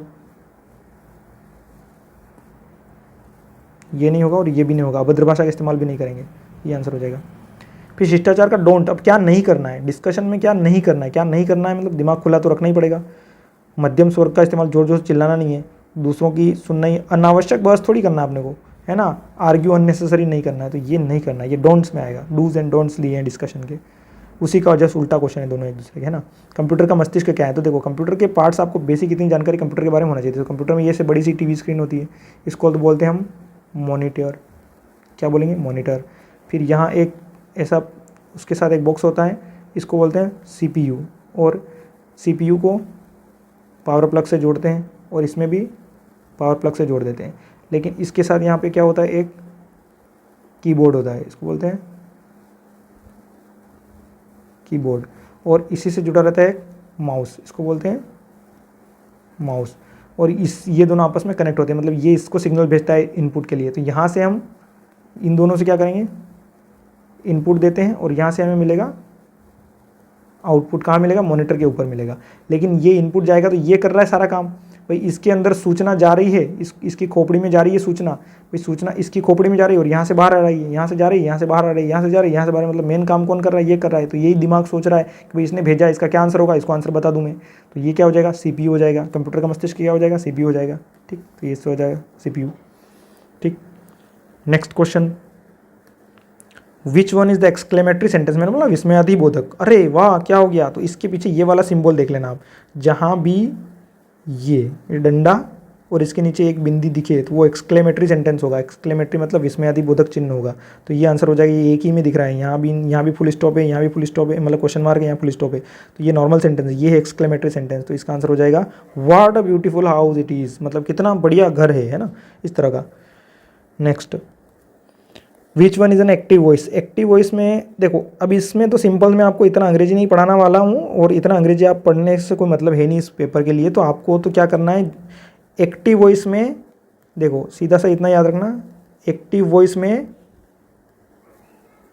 ये नहीं होगा और ये भी नहीं होगा, अभद्र भाषा का इस्तेमाल भी नहीं करेंगे, ये आंसर हो जाएगा। फिर शिष्टाचार का डोंट, अब क्या नहीं करना है, डिस्कशन में क्या नहीं करना है, क्या नहीं करना है मतलब दिमाग खुला तो रखना ही पड़ेगा। मध्यम स्वर का इस्तेमाल, जोर जोर से चिल्लाना नहीं है, दूसरों की सुनना ही, अनावश्यक बहस थोड़ी करना अपने को, है ना, आर्ग्यू अननेसेसरी नहीं करना है, तो ये नहीं करना है, ये डोंट्स में आएगा, डूज एंड डोंट्स लिए हैं डिस्कशन के। उसी का जस्ट उल्टा क्वेश्चन है दोनों एक दूसरे के, है ना। कंप्यूटर का मस्तिष्क क्या है, तो देखो कंप्यूटर के पार्ट्स, आपको बेसिक इतनी जानकारी कंप्यूटर के बारे में होना चाहिए। तो कंप्यूटर में ये से बड़ी सी टीवी स्क्रीन होती है, इसको तो बोलते हैं हम मॉनिटर, क्या बोलेंगे, मॉनिटर। फिर यहाँ एक ऐसा उसके साथ एक बॉक्स होता है, इसको बोलते हैं CPU, और CPU को पावर प्लग से जोड़ते हैं और इसमें भी पावर प्लग से जोड़ देते हैं। लेकिन इसके साथ यहाँ पे क्या होता है, एक कीबोर्ड होता है, इसको बोलते हैं कीबोर्ड, और इसी से जुड़ा रहता है एक माउस, इसको बोलते हैं माउस। और ये दोनों आपस में कनेक्ट होते हैं, मतलब ये इसको सिग्नल भेजता है इनपुट के लिए। तो यहाँ से हम इन दोनों से क्या करेंगे, इनपुट देते हैं, और यहाँ से हमें मिलेगा आउटपुट। कहाँ मिलेगा, मॉनिटर के ऊपर मिलेगा। लेकिन ये इनपुट जाएगा तो ये कर रहा है सारा काम, भाई इसके अंदर सूचना जा रही है, इसकी खोपड़ी में जा रही है सूचना, भाई सूचना इसकी खोपड़ी में जा रही है और यहाँ से बाहर आ रही है, यहाँ से जा रही है, यहाँ से बाहर आ रही है, यहाँ से जा रही है, यहाँ से बाहर, मतलब मेन काम कौन कर रहा है, ये कर रहा है। तो यही दिमाग सोच रहा है कि भाई इसने भेजा, इसका क्या आंसर होगा, इसको आंसर बता दूँ मैं। तो ये क्या हो जाएगा, CPU हो जाएगा। कंप्यूटर का मस्तिष्क क्या हो जाएगा, CPU हो जाएगा, ठीक। तो ये हो जाएगा CPU, ठीक। Next question, which one is the exclamatory sentence, मैंने बोला विस्मयादि बोधक, अरे वाह क्या हो गया। तो इसके पीछे ये वाला सिंबल देख लेना आप, जहाँ भी ये डंडा और इसके नीचे एक बिंदी दिखे तो वो एक्सक्लेमेटरी सेंटेंस होगा। एक्सक्लेमेटरी मतलब विस्मयादि बोधक चिन्ह होगा। तो ये आंसर हो जाएगा, ये एक ही में दिख रहा है, यहाँ भी फुल स्टॉप है, यहाँ भी फुल स्टॉप है, मतलब क्वेश्चन मार्क है, यहाँ फुल स्टॉप है। तो ये नॉर्मल सेंटेंस है, ये है एक्सक्लेमेटरी सेंटेंस। तो इसका आंसर हो जाएगा what a beautiful house it is, मतलब कितना बढ़िया घर है ना, इस तरह का। Next, which one is an active voice. Active voice में देखो, अब इसमें तो सिंपल में आपको इतना अंग्रेजी नहीं पढ़ाना वाला हूँ, और इतना अंग्रेजी आप पढ़ने से कोई मतलब है नहीं इस पेपर के लिए। तो आपको तो क्या करना है, एक्टिव वॉइस में देखो सीधा सा इतना याद रखना, एक्टिव वॉइस में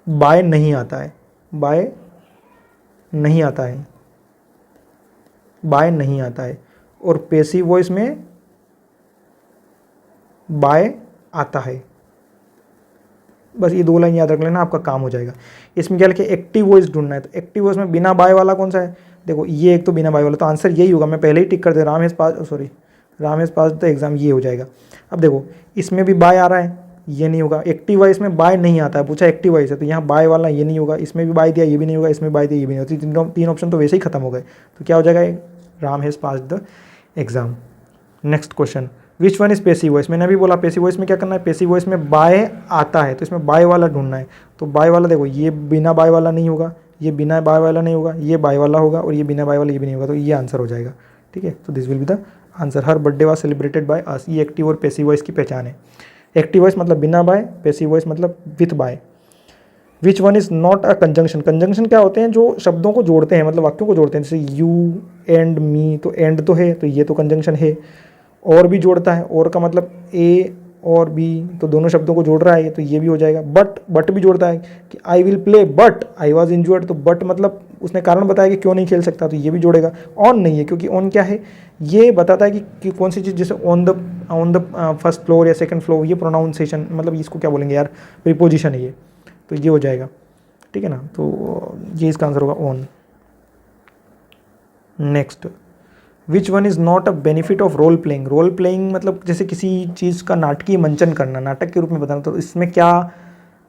बाय नहीं आता है, बाय नहीं आता है, बाय नहीं आता है। और पैसिव वॉइस में बाय आता है। बस ये दो लाइन याद रख लेना, आपका काम हो जाएगा। इसमें क्या लिखे, एक्टिव वॉइस ढूंढना है। तो एक्टिव वॉइस में बिना बाय वाला कौन सा है, देखो ये एक तो बिना बाय वाला, तो आंसर यही होगा। मैं पहले ही टिक कर दे, Ram has pass the exam, ये हो जाएगा। अब देखो इसमें भी बाय आ रहा है, ये नहीं होगा। एक्टिव वॉइस में बाय नहीं आता है, पूछा एक्टिव वॉइस है, तो यहाँ बाय वाला ये नहीं होगा। इसमें भी बाय दिया, ये भी नहीं होगा। इसमें बाय दिया, ये भी नहीं होगा। तीन ऑप्शन तो वैसे ही खत्म हो गए। तो क्या हो जाएगा, Ram has pass the exam. Next question, which one is passive voice. मैंने अभी बोला पैसिव वॉइस में क्या करना है, पैसिव वॉइस में बाय आता है, तो इसमें बाय वाला ढूंढना है। तो बाय वाला देखो, ये बिना बाय वाला नहीं होगा, ये बिना बाय वाला नहीं होगा, ये बाय वाला होगा, और ये बिना बाय वाला ये भी नहीं होगा। तो ये आंसर हो जाएगा, ठीक है। तो this will be the answer. Her birthday was celebrated by us, ये एक्टिव और पैसिव वॉइस की पहचान है। एक्टिव वॉइस मतलब बिना बाय, पैसिव वॉइस मतलब with by. Which one is not a conjunction. Conjunction क्या होते हैं, जो शब्दों को जोड़ते हैं, मतलब वाक्यों को जोड़ते हैं, जैसे यू एंड मी, तो एंड तो है, तो ये तो कंजंक्शन है। और भी जोड़ता है, और का मतलब ए और बी, तो दोनों शब्दों को जोड़ रहा है, तो ये भी हो जाएगा। बट भी जोड़ता है कि I will play but I was injured, तो बट मतलब उसने कारण बताया कि क्यों नहीं खेल सकता, तो ये भी जोड़ेगा। ऑन नहीं है, क्योंकि ऑन क्या है, ये बताता है कि कौन सी चीज़, जैसे ऑन द फर्स्ट फ्लोर या सेकंड फ्लोर, ये प्रोनाउंसिएशन, मतलब इसको क्या बोलेंगे यार, प्रीपोजिशन है ये, तो ये हो जाएगा, ठीक है ना। तो ये इसका आंसर होगा on. Next, which one is not a benefit of role playing. Role playing मतलब जैसे किसी चीज़ का नाटकीय मंचन करना, नाटक के रूप में बताना, तो इसमें क्या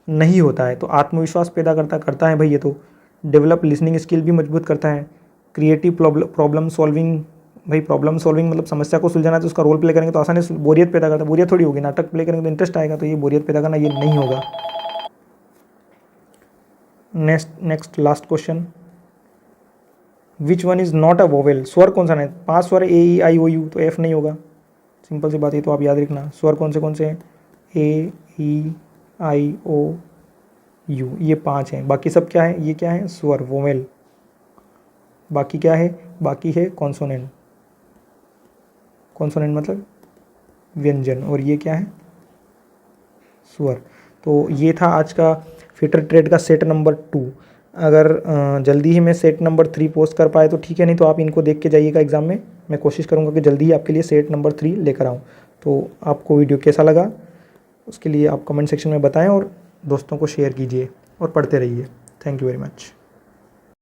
नहीं होता है। तो आत्मविश्वास पैदा करता है भाई ये तो। डेवलप लिसनिंग स्किल भी मजबूत करता है। क्रिएटिव प्रॉब्लम सॉल्विंग, भाई प्रॉब्लम सॉल्विंग मतलब समस्या को सुलझाना है, तो उसका रोल प्ले करेंगे तो आसानी से। बोरियत पैदा करता है, बोरियत थोड़ी होगी, नाटक प्ले करेंगे तो इंटरेस्ट आएगा, तो ये बोरियत पैदा करना ये नहीं होगा। Next last question, which one is not a vowel. स्वर कौन सा नहीं, 5 स्वर ए ई आई ओ यू, तो एफ नहीं होगा। सिंपल सी बात है, तो आप याद रखना। स्वर कौन से हैं, ए ई आई ओ यू, ये 5 हैं। बाकी सब क्या है, ये क्या है, स्वर, वोवेल। बाकी क्या है, बाकी है कॉन्सोनेंट। कॉन्सोनेंट मतलब व्यंजन, और ये क्या है, स्वर। तो ये था आज का फिटर ट्रेड का सेट नंबर 2। अगर जल्दी ही मैं सेट नंबर 3 पोस्ट कर पाए तो ठीक है, नहीं तो आप इनको देख के जाइएगा एग्ज़ाम में। मैं कोशिश करूँगा कि जल्दी ही आपके लिए सेट नंबर 3 लेकर आऊँ। तो आपको वीडियो कैसा लगा उसके लिए आप कमेंट सेक्शन में बताएं, और दोस्तों को शेयर कीजिए और पढ़ते रहिए। Thank you very much.